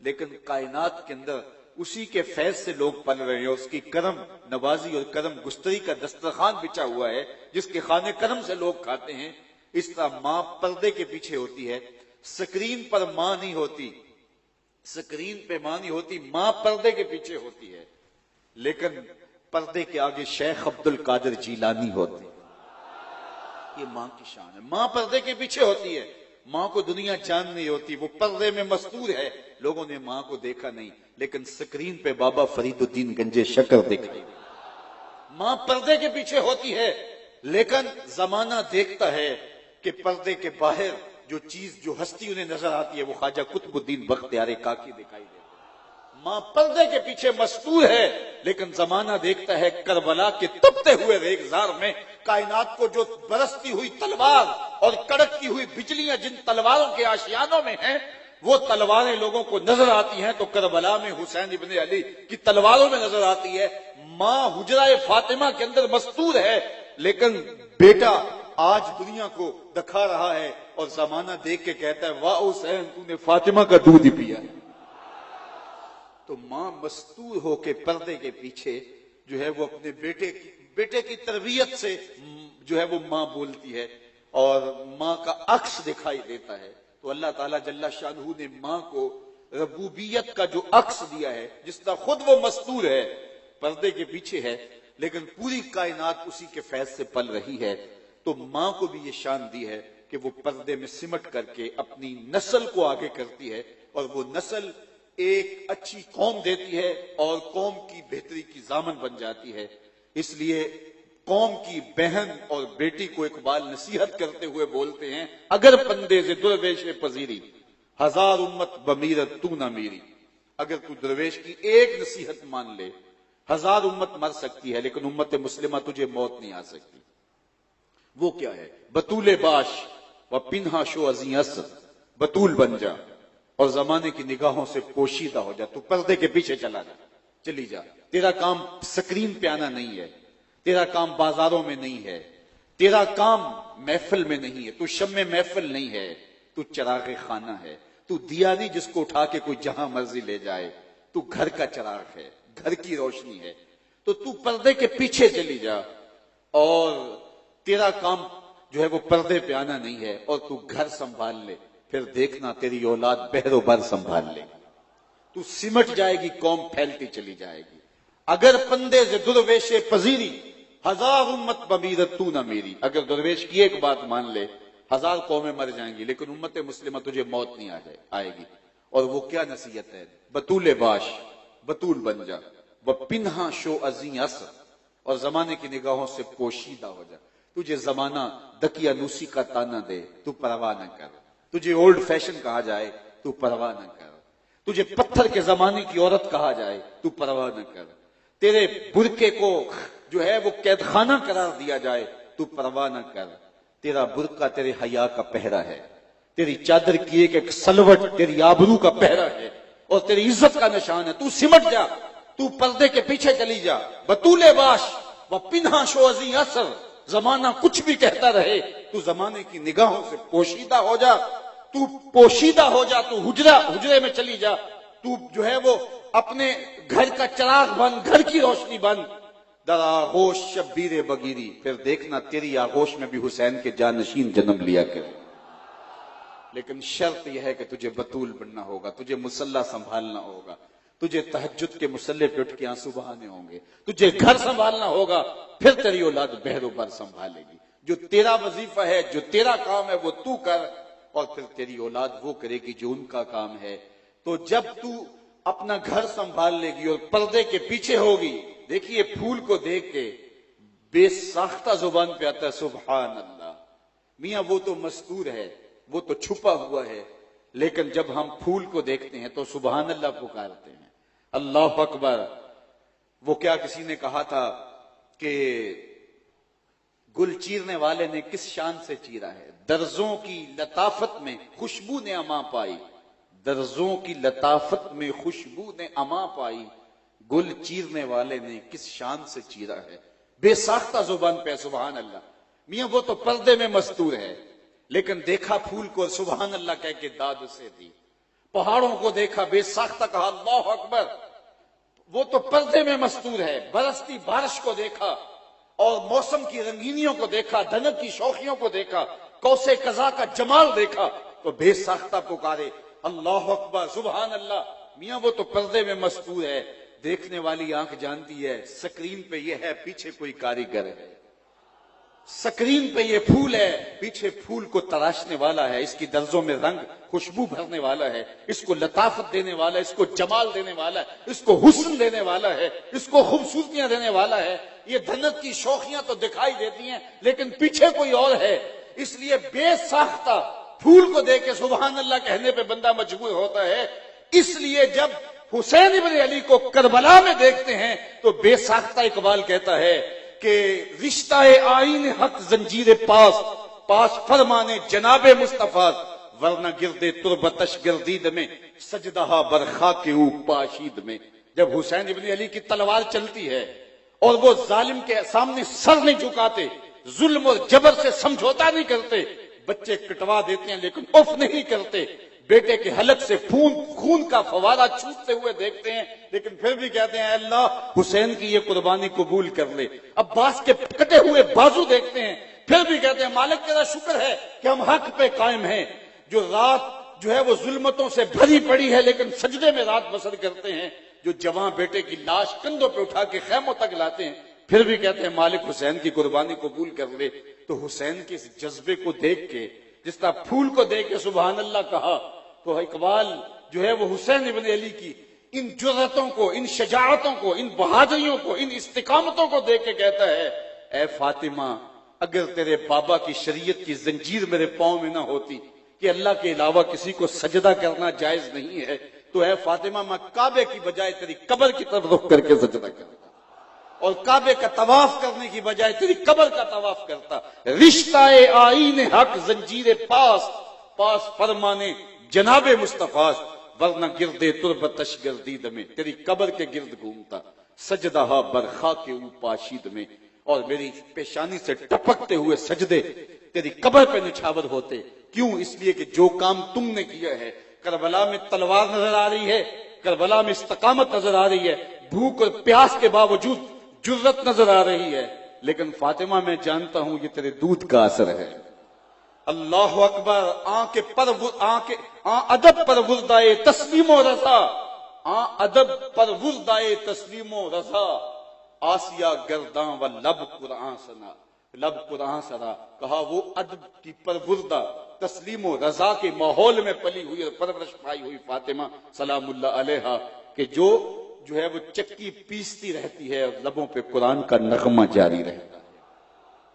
لیکن کائنات کے اندر اسی کے فیض سے لوگ پل رہے ہیں. اس کی کرم نوازی اور کرم گستری کا دسترخوان بچا ہوا ہے جس کے کھانے کرم سے لوگ کھاتے ہیں. اس طرح ماں پردے کے پیچھے ہوتی ہے. سکرین پر ماں نہیں ہوتی، سکرین پہ ماں نہیں ہوتی، ماں پردے کے پیچھے ہوتی ہے. لیکن پردے کے آگے شیخ عبد القادر جیلانی ہوتے. یہ ماں کی شان ہے. ماں پردے کے پیچھے ہوتی ہے. ماں کو دنیا جان نہیں ہوتی، وہ پردے میں مستور ہے. لوگوں نے ماں کو دیکھا نہیں، لیکن سکرین پہ بابا فرید الدین گنجے شکر دکھائی دی. ماں پردے کے پیچھے ہوتی ہے، لیکن زمانہ دیکھتا ہے کہ پردے کے باہر جو چیز، جو ہستی انہیں نظر آتی ہے وہ خواجہ قطب الدین بختیار کاکی دکھائی دیتی ہے. ماں پردے کے پیچھے مستور ہے، لیکن زمانہ دیکھتا ہے کربلا کے تپتے ہوئے ریگزار میں کائنات کو جو برستی ہوئی تلوار اور کڑکتی ہوئی بجلیاں جن تلواروں کے آشیانوں میں ہیں وہ تلواریں لوگوں کو نظر آتی ہیں تو کربلا میں حسین ابن علی کی تلواروں میں نظر آتی ہے. ماں حجرہ فاطمہ کے اندر مستور ہے، لیکن بیٹا آج دنیا کو دکھا رہا ہے اور زمانہ دیکھ کے کہتا ہے واہ حسین تو نے فاطمہ کا دودھ ہی پیا. تو ماں مستور ہو کے پردے کے پیچھے جو ہے وہ اپنے بیٹے کی تربیت سے جو ہے وہ ماں بولتی ہے اور ماں کا عکس دکھائی دیتا ہے. تو اللہ تعالیٰ جل شانہ نے ماں کو ربوبیت کا جو عکس دیا ہے، جس طرح خود وہ مستور ہے، پردے کے پیچھے ہے، لیکن پوری کائنات اسی کے فیض سے پل رہی ہے. تو ماں کو بھی یہ شان دی ہے کہ وہ پردے میں سمٹ کر کے اپنی نسل کو آگے کرتی ہے اور وہ نسل ایک اچھی قوم دیتی ہے اور قوم کی بہتری کی ضامن بن جاتی ہے. اس لیے قوم کی بہن اور بیٹی کو اقبال نصیحت کرتے ہوئے بولتے ہیں اگر پندے سے درویش پذیری ہزار امت بمیرت تو نہ میری. اگر تو درویش کی ایک نصیحت مان لے، ہزار امت مر سکتی ہے لیکن امت مسلمہ تجھے موت نہیں آ سکتی. وہ کیا ہے؟ بطول باش و پنہا شو ازیں اسر، بطول بن جا اور زمانے کی نگاہوں سے پوشیدہ ہو جا. تو پردے کے پیچھے چلی جا. تیرا کام سکرین پہ آنا نہیں ہے، تیرا کام بازاروں میں نہیں ہے، تیرا کام محفل میں نہیں ہے. تو شمع محفل نہیں ہے، تو چراغ خانہ ہے. تو دیا نہیں جس کو اٹھا کے کوئی جہاں مرضی لے جائے. تو گھر کا چراغ ہے، گھر کی روشنی ہے. تو پردے کے پیچھے چلی جا اور تیرا کام جو ہے وہ پردے پہ آنا نہیں ہے اور تو گھر سنبھال لے. پھر دیکھنا تیری اولاد بہر و بر سنبھال لے. تو سمٹ جائے گی، قوم پھیلتی چلی جائے گی. اگر پندے سے درویش پذیری ہزار امت بمیرت تو نہ میری. اگر درویش کی ایک بات مان لے، ہزار قومیں مر جائیں گی لیکن امت مسلمہ تجھے موت نہیں آئے گی. اور وہ کیا نصیحت ہے؟ بطول باش، بطول بن جا، وہ پنہا شو ازیں اسر، اور زمانے کی نگاہوں سے پوشیدہ ہو جا. تجھے زمانہ دقیانوسی کا تانا دے، تو پرواہ نہ کر. تجھے اولڈ فیشن کہا جائے تو پرواہ نہ کر. تجھے پتھر کے زمانے کی عورت کہا جائے تو پرواہ نہ کر. تیرے برقعے کو جو ہے وہ قید خانہ قرار دیا جائے تو پرواہ نہ کر. تیرا برقع تیرے حیا کا پہرا ہے، تیری چادر کی ایک سلوٹ تیری آبرو کا پہرا ہے اور تیری عزت کا نشان ہے. تو سمٹ جا، تو پردے کے پیچھے چلی جا. بطول باش و پنہا شو ازیں اسر، زمانہ کچھ بھی کہتا رہے تو زمانے کی نگاہوں سے پوشیدہ ہو جا. تو پوشیدہ ہو جا، تو حجرے میں چلی جا. تو جو ہے وہ اپنے گھر کا چراغ بن، گھر کی روشنی بن. در آغوش شبیر بگیری، پھر دیکھنا تیری آغوش میں بھی حسین کے جانشین جنم لیا کرے. لیکن شرط یہ ہے کہ تجھے بطول بننا ہوگا، تجھے مصلح سنبھالنا ہوگا، تجھے تہجد کے مصلے پہ اٹھ کے آنسو بہانے ہوں گے، تجھے گھر سنبھالنا ہوگا، پھر تیری اولاد بہر و بر سنبھالے گی. جو تیرا وظیفہ ہے، جو تیرا کام ہے وہ تو کر، اور پھر تیری اولاد وہ کرے گی جو ان کا کام ہے. تو جب تو اپنا گھر سنبھال لے گی اور پردے کے پیچھے ہوگی، دیکھیے پھول کو دیکھ کے بے ساختہ زبان پہ آتا ہے سبحان اللہ. میاں وہ تو مستور ہے، وہ تو چھپا ہوا ہے، لیکن جب ہم پھول کو دیکھتے ہیں تو سبحان اللہ پکارتے ہیں، اللہ اکبر. وہ کیا کسی نے کہا تھا کہ گل چیرنے والے نے کس شان سے چیرا ہے، درزوں کی لطافت میں خوشبو نے اما پائی، درزوں کی لطافت میں خوشبو نے اما پائی، گل چیرنے والے نے کس شان سے چیرا ہے. بے ساختہ زبان پہ سبحان اللہ. میاں وہ تو پردے میں مستور ہے، لیکن دیکھا پھول کو سبحان اللہ کہہ کے داد اسے دی. پہاڑوں کو دیکھا بے ساختہ کہا اللہ اکبر. وہ تو پردے میں مستور ہے. برستی بارش کو دیکھا اور موسم کی رنگینیوں کو دیکھا، دھنک کی شوخیوں کو دیکھا، کوسے قضا کا جمال دیکھا تو بے ساختہ پکارے اللہ اکبر سبحان اللہ. میاں وہ تو پردے میں مستور ہے، دیکھنے والی آنکھ جانتی ہے سکرین پہ یہ ہے، پیچھے کوئی کاریگر ہے. سکرین پہ یہ پھول ہے، پیچھے پھول کو تراشنے والا ہے، اس کی درزوں میں رنگ خوشبو بھرنے والا ہے، اس کو لطافت دینے والا ہے، اس کو جمال دینے والا ہے، اس کو حسن دینے والا ہے، اس کو خوبصورتیاں دینے والا ہے. یہ دھنت کی شوخیاں تو دکھائی دیتی ہیں لیکن پیچھے کوئی اور ہے. اس لیے بے ساختہ پھول کو دیکھ کے سبحان اللہ کہنے پہ بندہ مجبور ہوتا ہے. اس لیے جب حسین ابن علی کو کربلا میں دیکھتے ہیں تو بے ساختہ اقبال کہتا ہے کہ رشتہ آئین حق زنجیر پاس، پاس فرمانے جناب مصطفیٰ، ورنہ گردے تربتش گردید میں سجدہ برخا کے پاشید میں. جب حسین ابن علی کی تلوار چلتی ہے اور وہ ظالم کے سامنے سر نہیں جھکاتے، ظلم اور جبر سے سمجھوتا نہیں کرتے، بچے کٹوا دیتے ہیں لیکن اف نہیں کرتے، بیٹے کے حلق سے خون کا فوارہ چھوٹتے ہوئے دیکھتے ہیں لیکن پھر بھی کہتے ہیں اے اللہ حسین کی یہ قربانی قبول کر لے. عباس کے کٹے ہوئے بازو دیکھتے ہیں پھر بھی کہتے ہیں مالک تیرا شکر ہے کہ ہم حق پہ قائم ہیں. جو رات جو ہے وہ ظلمتوں سے بھری پڑی ہے لیکن سجدے میں رات بسر کرتے ہیں، جو جوان بیٹے کی لاش کندھوں پہ اٹھا کے خیموں تک لاتے ہیں پھر بھی کہتے ہیں مالک حسین کی قربانی قبول کر لے. تو حسین کے اس جذبے کو دیکھ کے، جس طرح پھول کو دیکھ کے سبحان اللہ کہا، تو اقبال جو ہے وہ حسین ابن علی کی ان جرأتوں کو، ان شجاعتوں کو، ان بہادریوں کو، ان استقامتوں کو دیکھ کے کہتا ہے اے فاطمہ اگر تیرے بابا کی شریعت کی زنجیر میرے پاؤں میں نہ ہوتی کہ اللہ کے علاوہ کسی کو سجدہ کرنا جائز نہیں ہے تو اے فاطمہ میں کعبے کی بجائے تیری قبر کی طرف رخ کر کے سجدہ کرتا اور کعبے کا طواف کرنے کی بجائے تیری قبر کا طواف کرتا. رشتہ آئین حق زنجیر پاس، پاس فرمانے جناب مصطفیٰ، ورنہ گردے تربتش گردید میں تیری قبر کے گرد گھومتا، سجدہ برخا کے پاشید میں، اور میری پیشانی سے ٹپکتے ہوئے سجدے تیری قبر پہ نچھاور ہوتے. کیوں؟ اس لیے کہ جو کام تم نے کیا ہے، کربلا میں تلوار نظر آ رہی ہے، کربلا میں استقامت نظر آ رہی ہے، بھوک اور پیاس کے باوجود جرت نظر آ رہی ہے، لیکن فاطمہ میں جانتا ہوں یہ تیرے دودھ کا اثر ہے. اللہ اکبر. ادب پر وردائے تسلیم و رضا، ادب پر وردائے تسلیم و رضا، آسیہ گرداں و لب قرآن سنا، لب قرآن سنا. کہا وہ ادب کی پروردہ تسلیم و رضا کے ماحول میں پلی ہوئی اور پرورش پائی ہوئی فاطمہ سلام اللہ علیہا کہ جو ہے وہ چکی پیستی رہتی ہے اور لبوں پہ قرآن کا نغمہ جاری رہتا ہے.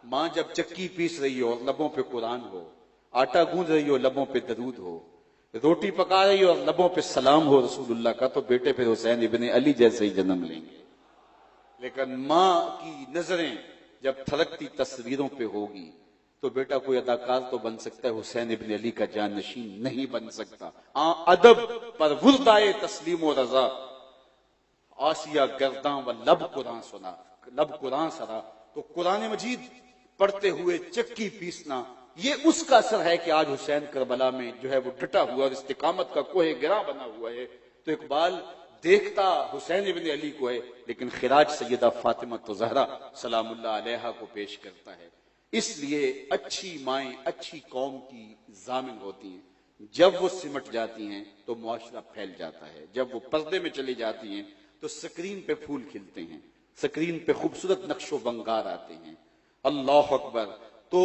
ماں جب چکی پیس رہی ہو اور لبوں پہ قرآن ہو، آٹا گوندھ رہی ہو لبوں پہ درود ہو، روٹی پکا رہی ہو اور لبوں پہ سلام ہو رسول اللہ کا، تو بیٹے پھر حسین ابن علی جیسے ہی جنم لیں گے. لیکن ماں کی نظریں جب تھرکتی تصویروں پہ ہوگی تو بیٹا کوئی اداکار تو بن سکتا ہے، حسین ابن علی کا جانشین نہیں بن سکتا. ادب پر وردائے تسلیم و رضا، آسیہ گرداں و لب قرآن سنا، لب قرآن سنا. تو قرآن مجید پڑھتے ہوئے چکی پیسنا، یہ اس کا اثر ہے کہ آج حسین کربلا میں جو ہے وہ ڈٹا ہوا اور استقامت کا کوہ گرا بنا ہوا ہے. تو اقبال دیکھتا حسین ابن علی کو ہے، لیکن خراج سیدہ فاطمہ زہرا سلام اللہ علیہا کو پیش کرتا ہے۔ اس لیے اچھی مائیں اچھی قوم کی ضامن ہوتی ہیں، جب وہ سمٹ جاتی ہیں تو معاشرہ پھیل جاتا ہے، جب وہ پردے میں چلی جاتی ہیں تو سکرین پہ پھول کھلتے ہیں، سکرین پہ خوبصورت نقش و بنگار آتے ہیں۔ اللہ اکبر۔ تو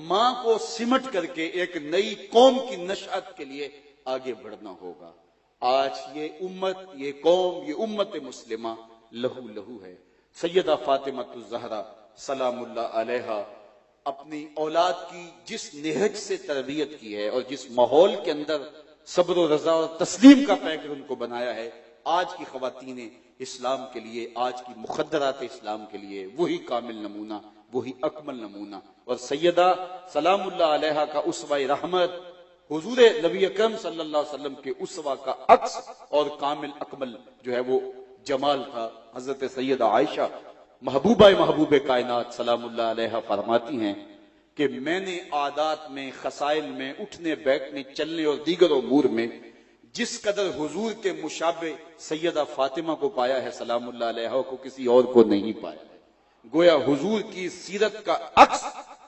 ماں کو سمٹ کر کے ایک نئی قوم کی نشأت کے لیے آگے بڑھنا ہوگا۔ آج یہ امت، یہ قوم، یہ امت مسلمہ لہو لہو ہے۔ سیدہ فاطمہ الزہرا سلام اللہ علیہا اپنی اولاد کی جس نہج سے تربیت کی ہے اور جس ماحول کے اندر صبر و رضا اور تسلیم کا پیکر ان کو بنایا ہے، آج کی خواتین اسلام کے لیے، آج کی مخدرات اسلام کے لیے وہی کامل نمونہ، وہی اکمل نمونہ۔ اور سیدہ سلام اللہ علیہا کا اسوہ رحمت حضور نبی اکرم صلی اللہ علیہ وسلم کے اسوہ کا عکس اور کامل اکمل جو ہے وہ جمال تھا۔ حضرت سیدہ عائشہ محبوب کائنات سلام اللہ علیہا فرماتی ہیں کہ میں نے عادات میں، خصائل میں، اٹھنے بیٹھنے چلنے اور دیگر امور میں جس قدر حضور کے مشابہ سیدہ فاطمہ کو پایا ہے سلام اللہ علیہا کو کسی اور کو نہیں پایا ہے۔ گویا حضور کی سیرت کا عکس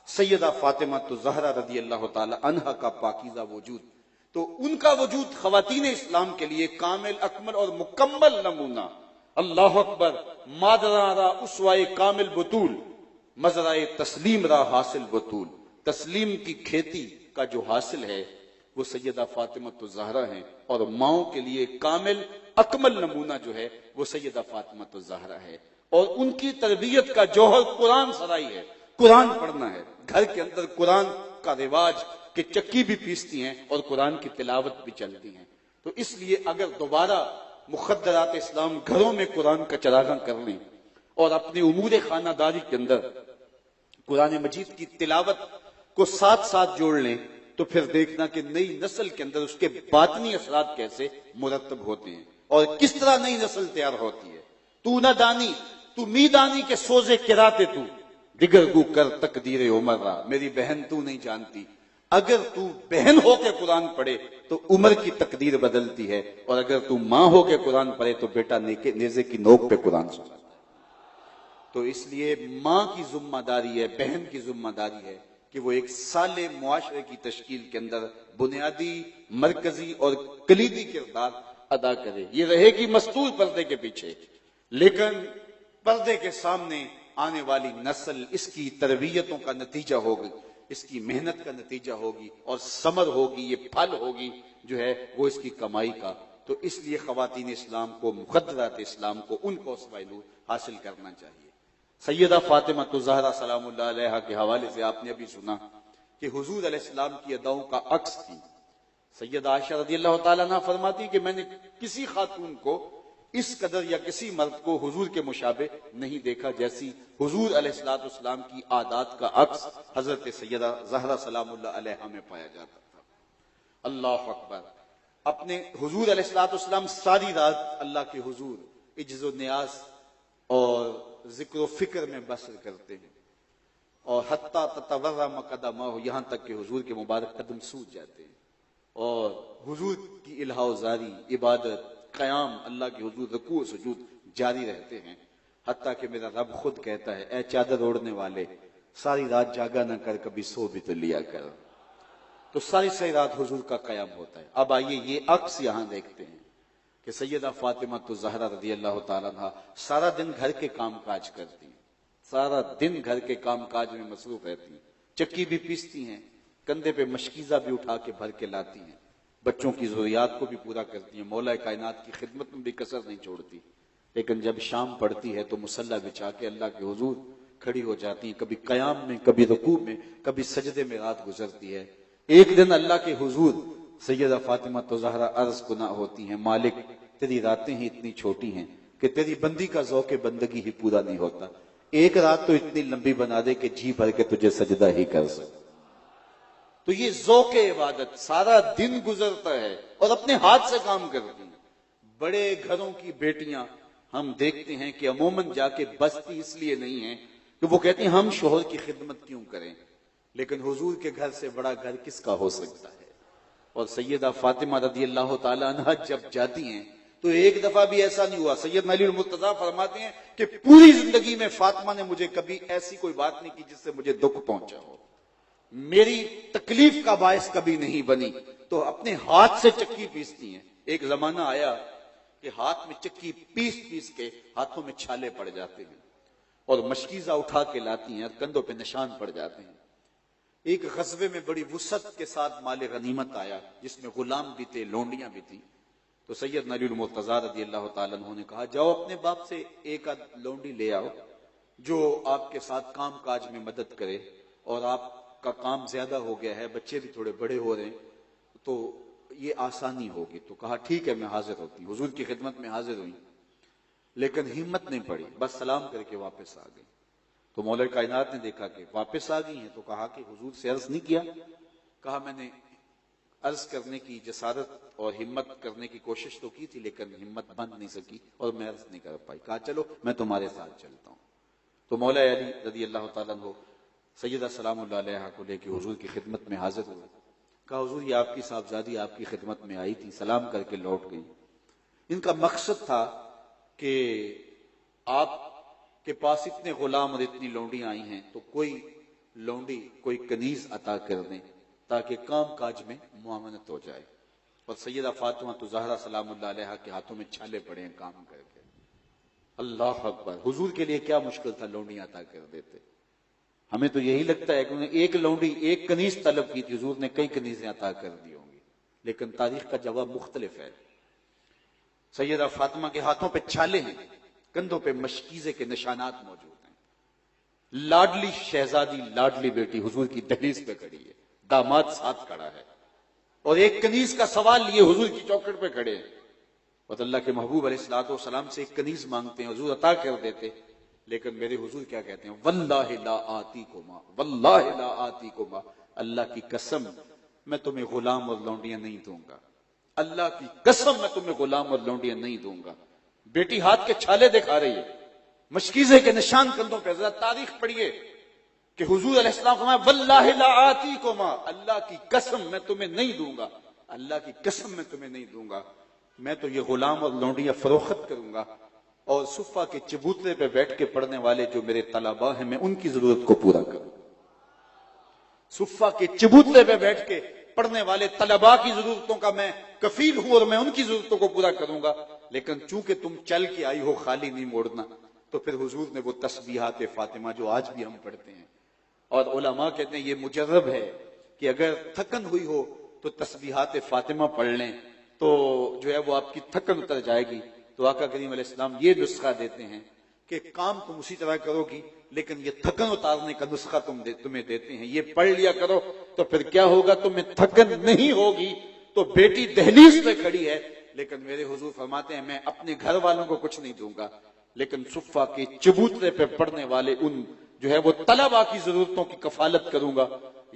سیدہ فاطمہ الزہرا رضی اللہ تعالی عنہا کا پاکیزہ وجود، تو ان کا وجود خواتین اسلام کے لیے کامل اکمل اور مکمل نمونہ۔ اللہ اکبر۔ مادرا را اسوہ کامل بطول، مزرائے تسلیم را حاصل بطول۔ تسلیم کی کھیتی کا جو حاصل ہے وہ سیدہ فاطمہ الزہرا ہیں، اور ماؤں کے لیے کامل اکمل نمونہ جو ہے وہ سیدہ فاطمہ الزہرا ہے۔ اور ان کی تربیت کا جوہر قرآن سرائی ہے، قرآن پڑھنا ہے۔ گھر کے اندر قرآن کا رواج کہ چکی بھی پیستی ہیں اور قرآن کی تلاوت بھی چلتی ہیں۔ تو اس لیے اگر دوبارہ مخدرات اسلام گھروں میں قرآن کا چراغاں کر لیں اور اپنے امور خانہ داری کے اندر قرآن مجید کی تلاوت کو ساتھ ساتھ جوڑ لیں تو پھر دیکھنا کہ نئی نسل کے اندر اس کے باطنی اثرات کیسے مرتب ہوتے ہیں اور کس طرح نئی نسل تیار ہوتی ہے۔ تو نہ دانی تو می دانی کے سوزے کراتے تو دیگر گو کر تقدیر عمر را۔ میری بہن تو نہیں جانتی، اگر تو بہن ہو کے قرآن پڑھے تو عمر کی تقدیر بدلتی ہے، اور اگر تو ماں ہو کے قرآن پڑھے تو بیٹا نیزے کی نوک پہ قرآن سناتا ہے۔ تو اس لیے ماں کی ذمہ داری ہے، بہن کی ذمہ داری ہے کہ وہ ایک صالح معاشرے کی تشکیل کے اندر بنیادی، مرکزی اور کلیدی کردار ادا کرے۔ یہ رہے گی مستور پردے کے پیچھے، لیکن پردے کے سامنے آنے والی نسل اس کی تربیتوں کا نتیجہ ہوگی، اس کی محنت کا نتیجہ ہوگی، اور ثمر ہوگی، یہ پھل ہوگی جو ہے وہ اس کی کمائی کا۔ تو اس لیے خواتین اسلام کو، مخدرات اسلام کو، ان کو اسوہ نور حاصل کرنا چاہیے۔ سیدہ فاطمہ الزہرا سلام اللہ علیہا کے حوالے سے آپ نے ابھی سنا کہ حضور علیہ السلام کی اداؤں کا عکس تھی۔ سیدہ عائشہ رضی اللہ تعالیٰ عنہ فرماتی کہ میں نے کسی خاتون کو اس قدر یا کسی مرد کو حضور کے مشابہ نہیں دیکھا جیسی حضور علیہ السلام کی عادات کا عکس حضرت سیدہ زہرا سلام اللہ علیہا میں پایا جاتا تھا۔ اللہ اکبر۔ اپنے حضور علیہ السلام ساری رات اللہ کے حضور عجز و نیاز اور ذکر و فکر میں بسر کرتے ہیں، اور حتیٰ تتورم قدمہ، یہاں تک کہ حضور کے مبارک قدم سوج جاتے ہیں، اور حضور کی الہا و زاری، عبادت، قیام، اللہ کے حضور رکوع و سجود جاری رہتے ہیں، حتیٰ کہ میرا رب خود کہتا ہے اے چادر اوڑھنے والے، ساری رات جاگا نہ کر، کبھی سو بھی تو لیا کر۔ تو ساری رات حضور کا قیام ہوتا ہے۔ اب آئیے یہ عکس یہاں دیکھتے ہیں کہ سیدہ فاطمہ الزہرا رضی اللہ تعالیٰ عنہ سارا دن گھر کے کام کاج کرتی ہیں، سارا دن گھر کے کام کاج میں مصروف رہتی ہیں، چکی بھی پیستی ہیں، کندھے پہ مشکیزہ بھی اٹھا کے بھر کے لاتی ہیں، بچوں کی ضروریات کو بھی پورا کرتی ہیں، مولا کائنات کی خدمت میں بھی کسر نہیں چھوڑتی۔ لیکن جب شام پڑتی ہے تو مصلی بچھا کے اللہ کے حضور کھڑی ہو جاتی ہیں، کبھی قیام میں، کبھی رکوع میں، کبھی سجدے میں رات گزرتی ہے۔ ایک دن اللہ کے حضور سیدہ فاطمہ الزہرا عرض گنا ہوتی ہیں، مالک تیری راتیں ہی اتنی چھوٹی ہیں کہ تیری بندی کا ذوق بندگی ہی پورا نہیں ہوتا، ایک رات تو اتنی لمبی بنا دے کہ جی بھر کے تجھے سجدہ ہی کر سکے۔ تو یہ ذوق عبادت سارا دن گزرتا ہے اور اپنے ہاتھ سے کام کرتی ہیں۔ بڑے گھروں کی بیٹیاں ہم دیکھتے ہیں کہ عموماً جا کے بستی اس لیے نہیں ہیں کہ وہ کہتی ہیں ہم شوہر کی خدمت کیوں کریں، لیکن حضور کے گھر سے بڑا گھر کس کا ہو سکتا ہے۔ اور سیدہ فاطمہ رضی اللہ تعالی عنہ جب جاتی ہیں تو ایک دفعہ بھی ایسا نہیں ہوا. سیدنا علی المرتضیٰ فرماتے ہیں کہ پوری زندگی میں فاطمہ نے مجھے کبھی ایسی کوئی بات نہیں کی جس سے مجھے دکھ پہنچا ہو، میری تکلیف کا باعث کبھی نہیں بنی. تو اپنے ہاتھ سے چکی پیستی ہیں. ایک زمانہ آیا کہ ہاتھ میں چکی پیس پیس کے ہاتھوں میں چھالے پڑ جاتے ہیں اور مشکیزہ اٹھا کے لاتی ہیں اور کندھوں پہ نشان پڑ جاتے ہیں. ایک غزوے میں بڑی وسعت کے ساتھ مال غنیمت آیا جس میں غلام بھی تھے، لونڈیاں بھی تھیں. تو سیدنا علی المرتضیٰ رضی اللہ تعالیٰ عنہ نے کہا جاؤ اپنے باپ سے ایک آدھ لونڈی لے آؤ جو آپ کے ساتھ کام کاج میں مدد کرے، اور آپ کا کام زیادہ ہو گیا ہے، بچے بھی تھوڑے بڑے ہو رہے ہیں تو یہ آسانی ہوگی. تو کہا ٹھیک ہے میں حاضر ہوتی ہوں. حضور کی خدمت میں حاضر ہوئی لیکن ہمت نہیں پڑی، بس سلام کر کے واپس آ گئی. تو مولا کائنات نے دیکھا کہ واپس آ گئی ہیں تو کہا کہ حضور سے عرض نہیں کیا؟ کہا میں نے عرض کرنے کی جسارت اور ہمت کرنے کی کوشش تو کی تھی لیکن ہمت بند نہیں سکی اور میں عرض نہیں کر پائی. کہا چلو میں تمہارے ساتھ چلتا ہوں. تو مولا علی رضی اللہ تعالیٰ عنہ سیدہ سلام اللہ علیہا کو لے کے حضور کی خدمت میں حاضر ہوئے. کہا حضور یہ آپ کی صاحبزادی آپ کی خدمت میں آئی تھی، سلام کر کے لوٹ گئی. ان کا مقصد تھا کہ آپ کے پاس اتنے غلام اور اتنی لونڈیاں آئی ہیں تو کوئی لونڈی کوئی کنیز عطا کر دیں تاکہ کام کاج میں معاونت ہو جائے. اور سیدہ فاطمہ تو زہرا سلام اللہ علیہا کے ہاتھوں میں چھالے پڑے ہیں کام کر کے. اللہ اکبر. حضور کے لیے کیا مشکل تھا، لونڈیاں عطا کر دیتے. ہمیں تو یہی لگتا ہے کہ انہوں نے ایک لونڈی ایک کنیز طلب کی تھی، حضور نے کئی کنیزیں عطا کر دی ہوں گی، لیکن تاریخ کا جواب مختلف ہے. سیدہ فاطمہ کے ہاتھوں پہ چھالے ہیں، کندھوں پہ مشکیزے کے نشانات موجود ہیں. لاڈلی شہزادی لاڈلی بیٹی حضور کی دہلیز پہ کھڑی ہے، داماد ساتھ کھڑا ہے اور ایک کنیز کا سوال لیے حضور کی چوکھٹ پہ کھڑے ہیں. اور اللہ کے محبوب علیہ الصلوۃ والسلام سے ایک کنیز مانگتے ہیں، حضور عطا کر دیتے. لیکن میرے حضور کیا کہتے ہیں؟ واللہ لا آتیکما، واللہ لا آتیکما، اللہ کی قسم میں تمہیں غلام اور لونڈیاں نہیں دوں گا، اللہ کی قسم میں تمہیں غلام اور لونڈیاں نہیں دوں گا. بیٹی ہاتھ کے چھالے دکھا رہی ہے، مشکیزے کے نشان کندھوں پہ. ذرا تاریخ پڑھیے کہ حضور علیہ السلام فرمایا واللہ لا آتیکما، اللہ کی قسم میں تمہیں نہیں دوں گا، اللہ کی قسم میں تمہیں نہیں دوں گا. میں تو یہ غلام اور لونڈیاں فروخت کروں گا اور صفہ کے چبوترے پہ بیٹھ کے پڑھنے والے جو میرے طلباء ہیں میں ان کی ضرورت کو پورا کروں. صفہ کے چبوترے پہ بیٹھ کے پڑھنے والے طلباء کی ضرورتوں کا میں کفیل ہوں اور میں ان کی ضرورتوں کو پورا کروں گا. لیکن چونکہ تم چل کے آئی ہو خالی نہیں موڑنا، تو پھر حضور نے وہ تسبیحات فاطمہ جو آج بھی ہم پڑھتے ہیں، اور علماء کہتے ہیں یہ مجرب ہے کہ اگر تھکن ہوئی ہو تو تسبیحات فاطمہ پڑھ لیں تو جو ہے وہ آپ کی تھکن اتر جائے گی. تو آقا کریم علیہ السلام یہ نسخہ دیتے ہیں کہ کام تم اسی طرح کرو گی لیکن یہ تھکن اتارنے کا نسخہ تمہیں دیتے ہیں، یہ پڑھ لیا کرو تو پھر کیا ہوگا، تمہیں تھکن نہیں ہوگی. تو بیٹی دہلیز پہ کھڑی ہے لیکن میرے حضور فرماتے ہیں میں اپنے گھر والوں کو کچھ نہیں دوں گا لیکن صفہ کے چبوترے پہ پڑھنے والے ان جو ہے وہ طلباء کی ضرورتوں کی کفالت کروں گا.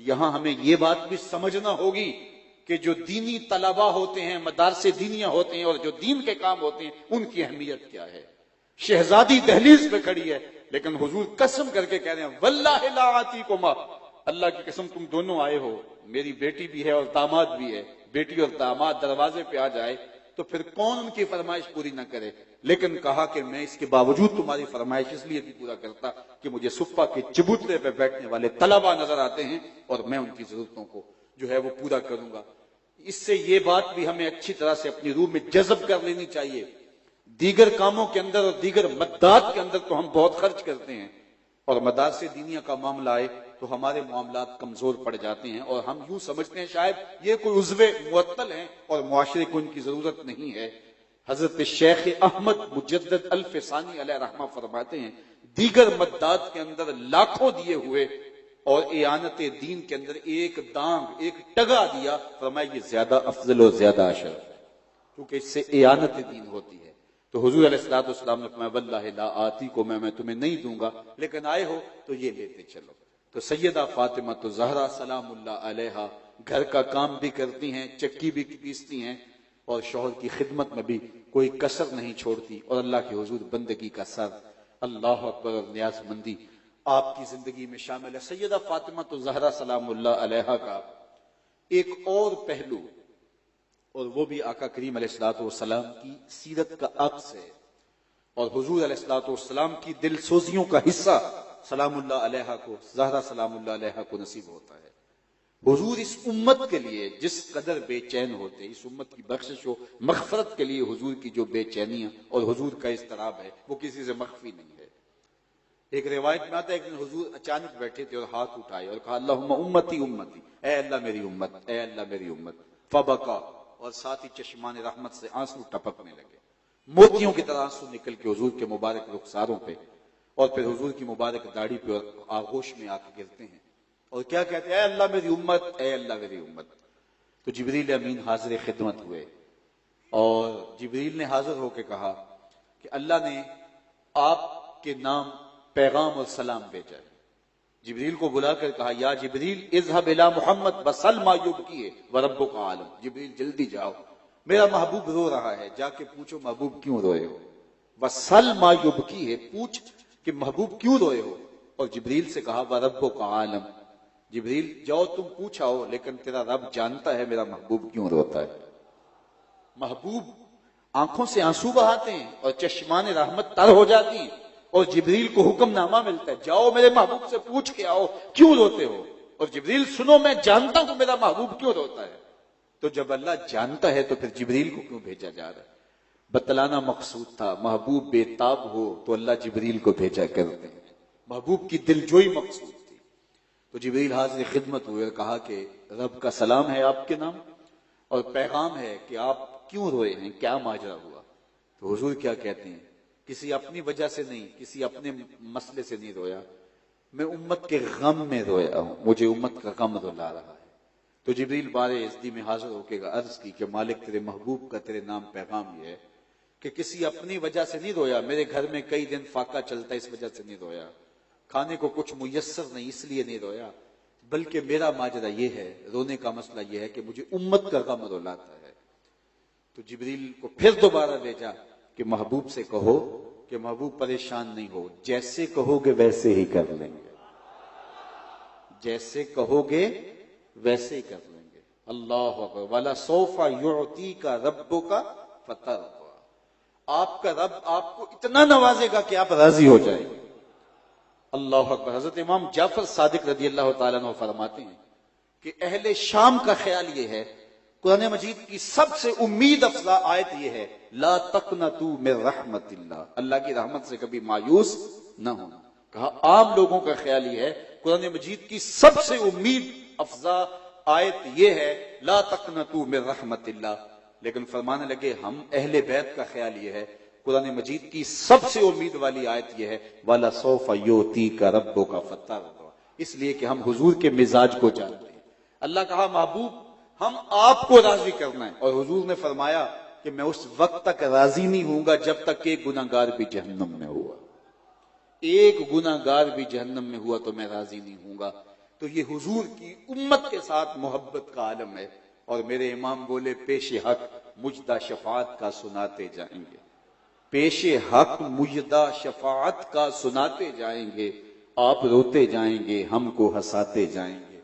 یہاں ہمیں یہ بات بھی سمجھنا ہوگی کہ جو دینی طلباء ہوتے ہیں، مدارس دینیاں ہوتے ہیں اور جو دین کے کام ہوتے ہیں ان کی اہمیت کیا ہے. شہزادی دہلیز پہ کھڑی ہے لیکن حضور قسم کر کے کہہ رہے ہیں واللہ لا آتیکما، اللہ کی قسم تم دونوں آئے ہو، میری بیٹی بھی ہے اور داماد بھی ہے، بیٹی اور داماد دروازے پہ آ جائے تو پھر کون ان کی فرمائش پوری نہ کرے. لیکن کہا کہ میں اس کے باوجود تمہاری فرمائش اس لیے نہیں پورا کرتا کہ مجھے صفہ کے چبوترے پہ بیٹھنے والے طلباء نظر آتے ہیں اور میں ان کی ضرورتوں کو جو ہے وہ پورا کروں گا. اس سے یہ بات بھی ہمیں اچھی طرح سے اپنی روح میں جذب کر لینی چاہیے. دیگر کاموں کے اندر اور دیگر مدات کے اندر تو ہم بہت خرچ کرتے ہیں اور مدارس دینیہ کا معاملہ آئے تو ہمارے معاملات کمزور پڑ جاتے ہیں اور ہم یوں سمجھتے ہیں شاید یہ کوئی عضو معطل ہیں اور معاشرے کو ان کی ضرورت نہیں ہے. حضرت شیخ احمد مجدد الفسانی علیہ رحمہ فرماتے ہیں دیگر مدات کے اندر لاکھوں دیے ہوئے اور اعانت دین کے اندر ایک دانگ ایک ٹگا دیا، فرمایا یہ زیادہ افضل اور زیادہ اشرف ہے کیونکہ اس سے اعانت دین ہوتی ہے. تو حضور علیہ الصلوۃ والسلام نے فرمایا واللہ لا آتیکم، میں تمہیں نہیں دوں گا لیکن آئے ہو تو یہ لیتے چلو. تو سیدہ فاطمہ تو زہرا سلام اللہ علیہا گھر کا کام بھی کرتی ہیں، چکی بھی پیستی ہیں اور شوہر کی خدمت میں بھی کوئی کسر نہیں چھوڑتی اور اللہ کے حضور بندگی کا سر اللہ اکبر اور نیاز مندی آپ کی زندگی میں شامل ہے. سیدہ فاطمہ تو زہرا سلام اللہ علیہا کا ایک اور پہلو اور وہ بھی آقا کریم علیہ الصلوۃ والسلام کی سیرت کا عکس ہے اور حضور علیہ الصلوۃ والسلام کی دل سوزیوں کا حصہ سلام اللہ علیہ کو، زہرا سلام اللہ علیہ کو نصیب ہوتا ہے۔ حضور اس امت کے لیے جس قدر بے چین ہوتے، اس امت کی بخشش و مغفرت کے لیے حضور کی جو بے چینیاں اور حضور کا اضطراب ہے وہ کسی سے مخفی نہیں ہے۔ ایک روایت میں آتا ہے ایک دن حضور اچانک بیٹھے تھے اور ہاتھ اٹھائے اور کہا اللہم امتی امتی، اے اللہ میری امت، اے اللہ میری امت، فبکا، اور ساتھ ہی چشمان رحمت سے آنسو ٹپکنے لگے، موتیوں کی طرح آنسو نکل کے حضور کے مبارک رخساروں پہ اور پھر حضور کی مبارک داڑھی پہ اور آغوش میں آ کے گرتے ہیں اور کیا کہتے ہیں، اے اللہ میری امت، اے اللہ میری امت۔ تو جبریل امین حاضر خدمت ہوئے اور جبریل نے حاضر ہو کے کہا کہ اللہ نے آپ کے نام پیغام اور سلام بھیجا ہے۔ جبریل کو بلا کر کہا یا جبریل اذهب الى محمد بسل ما یبکیہ وربک عالم، جبریل جلدی جاؤ، میرا محبوب رو رہا ہے، جا کے پوچھو محبوب کیوں روئے ہو، بسل ما یبکیہ، پوچھ کہ محبوب کیوں روئے ہو۔ اور جبریل سے کہا وربک عالم، جبریل جاؤ تم پوچھاؤ، لیکن تیرا رب جانتا ہے میرا محبوب کیوں روتا ہے۔ محبوب آنکھوں سے آنسو بہاتے ہیں اور چشمان رحمت تر ہو جاتی ہیں اور جبریل کو حکم نامہ ملتا ہے جاؤ میرے محبوب سے پوچھ کے آؤ کیوں روتے ہو، اور جبریل سنو میں جانتا ہوں میرا محبوب کیوں روتا ہے۔ تو جب اللہ جانتا ہے تو پھر جبریل کو کیوں بھیجا جا رہا ہے؟ بتلانا مقصود تھا، محبوب بے تاب ہو تو اللہ جبریل کو بھیجا کرتے ہیں، محبوب کی دلجوئی مقصود تھی۔ تو جبریل حاضر خدمت ہوئے اور کہا کہ رب کا سلام ہے آپ کے نام اور پیغام ہے کہ آپ کیوں روئے ہیں، کیا ماجرا ہوا۔ تو حضور کیا کہتے ہیں، کسی اپنی وجہ سے نہیں، کسی اپنے مسئلے سے نہیں رویا، میں امت کے غم میں رویا ہوں، مجھے امت کا غم رلا رہا ہے۔ تو جبریل بار ازدی میں حاضر ہو کے عرض کی کہ مالک تیرے محبوب کا تیرے نام پیغام یہ ہے کہ کسی اپنی وجہ سے نہیں رویا، میرے گھر میں کئی دن فاقہ چلتا ہے اس وجہ سے نہیں رویا، کھانے کو کچھ میسر نہیں اس لیے نہیں رویا، بلکہ میرا ماجرا یہ ہے، رونے کا مسئلہ یہ ہے کہ مجھے امت کا غم رلاتا ہے۔ تو جبریل کو پھر دوبارہ بھیجا کہ محبوب سے کہو کہ محبوب پریشان نہیں ہو، جیسے کہو گے ویسے ہی کر لیں گے، جیسے کہو گے ویسے ہی کر لیں گے۔ اللہ اکبر، وَلَسَوْفَ يُعْطِيكَ رَبُّكَ فَتَرْضَىٰ، آپ کا رب آپ کو اتنا نوازے گا کہ آپ راضی ہو جائیں گے۔ اللہ اکبر۔ حضرت امام جعفر صادق رضی اللہ تعالیٰ عنہ فرماتے ہیں کہ اہل شام کا خیال یہ ہے، قرآن مجید کی سب سے امید افزا آیت یہ ہے لا تقنطوا من رحمت اللہ، اللہ کی رحمت سے کبھی مایوس نہ ہونا۔ کہا عام لوگوں کا خیال یہ ہے، قرآن مجید کی سب سے امید افزا آیت یہ ہے لا تقنطوا من رحمت اللہ، لیکن فرمانے لگے ہم اہل بیت کا خیال یہ ہے قرآن مجید کی سب سے امید والی آیت یہ ہے وَلَسَوْفَ يُعْطِيكَ رَبُّكَ فَتَرْضَىٰ، اس لیے کہ ہم حضور کے مزاج کو جانتے ہیں۔ اللہ کہا محبوب ہم آپ کو راضی کرنا ہے، اور حضور نے فرمایا کہ میں اس وقت تک راضی نہیں ہوں گا جب تک ایک گناہگار بھی جہنم میں ہوا، ایک گناہگار بھی جہنم میں ہوا تو میں راضی نہیں ہوں گا۔ تو یہ حضور کی امت کے ساتھ محبت کا عالم ہے۔ اور میرے امام بولے پیش حق مجدہ شفاعت کا سناتے جائیں گے، پیش حق مجدہ شفاعت کا سناتے جائیں گے، آپ روتے جائیں گے ہم کو ہنساتے جائیں گے،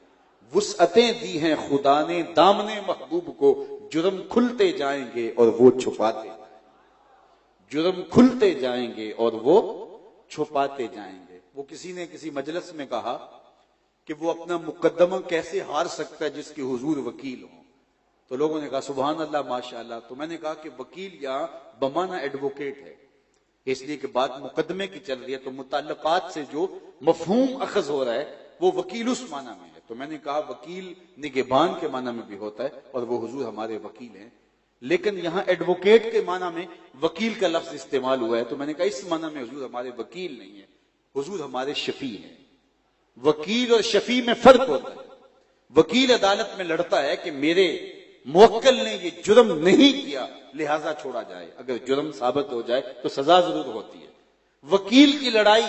وسعتیں دی ہیں خدا نے دامن محبوب کو، جرم کھلتے جائیں گے اور وہ چھپاتے جائیں گے، جرم کھلتے جائیں گے اور وہ چھپاتے جائیں گے۔ وہ کسی نے کسی مجلس میں کہا کہ وہ اپنا مقدمہ کیسے ہار سکتا ہے جس کے حضور وکیل ہوں، تو لوگوں نے کہا سبحان اللہ ماشاءاللہ۔ تو میں نے کہا کہ وکیل یہاں بمانہ ایڈوکیٹ ہے، اس لیے کہ بات مقدمے کی چل رہی ہے تو متعلقات سے جو مفہوم اخذ ہو رہا ہے وہ وکیل اس معنی میں ہے۔ تو میں نے کہا وکیل نگہبان کے معنی میں بھی ہوتا ہے اور وہ حضور ہمارے وکیل ہیں، لیکن یہاں ایڈوکیٹ کے معنی میں وکیل کا لفظ استعمال ہوا ہے، تو میں نے کہا اس معنی میں حضور ہمارے وکیل نہیں ہیں، حضور ہمارے شفیع ہیں۔ وکیل اور شفیع میں فرق ہوتا ہے۔ وکیل عدالت میں لڑتا ہے کہ میرے موکل نے یہ جرم نہیں کیا لہذا چھوڑا جائے، اگر جرم ثابت ہو جائے تو سزا ضرور ہوتی ہے۔ وکیل کی لڑائی،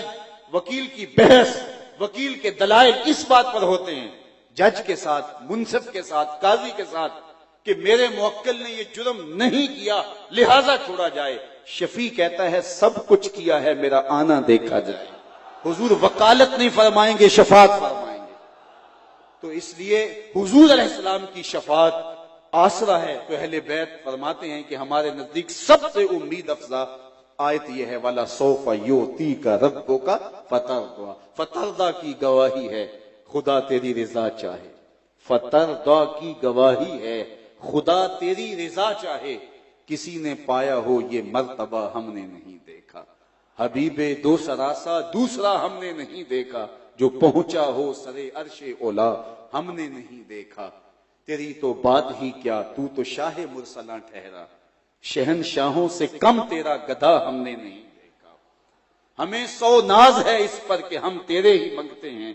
وکیل کی بحث، وکیل کے دلائل اس بات پر ہوتے ہیں جج کے ساتھ، منصف کے ساتھ، قاضی کے ساتھ کہ میرے موکل نے یہ جرم نہیں کیا لہذا چھوڑا جائے۔ شفیع کہتا ہے سب کچھ کیا ہے میرا آنا دیکھا جائے۔ حضور وکالت نہیں فرمائیں گے، شفاعت فرمائیں گے۔ تو اس لیے حضور علیہ السلام کی شفاعت آسرا ہے، تو اہل بیت فرماتے ہیں کہ ہمارے نزدیک سب سے امید افزا آیت یہ ہے وَلَا سَوْفَ يُعْطِيكَ رَبُّكَ فَتَرْضَىٰ، فترضا کی گواہی ہے خدا تیری رضا چاہے، فترضا کی گواہی ہے خدا تیری رضا چاہے، کسی نے پایا ہو یہ مرتبہ ہم نے نہیں دیکھا، حبیب دو سراسا دوسرا ہم نے نہیں دیکھا، جو پہنچا ہو سرے عرش اولا ہم نے نہیں دیکھا، تیری تو بات ہی کیا تو تو شاہ مرسلاں ٹھہرا، شہنشاہوں سے کم تیرا گدھا ہم نے نہیں دیکھا، ہمیں 100 ناز ہے اس پر کہ ہم تیرے ہی منگتے ہیں،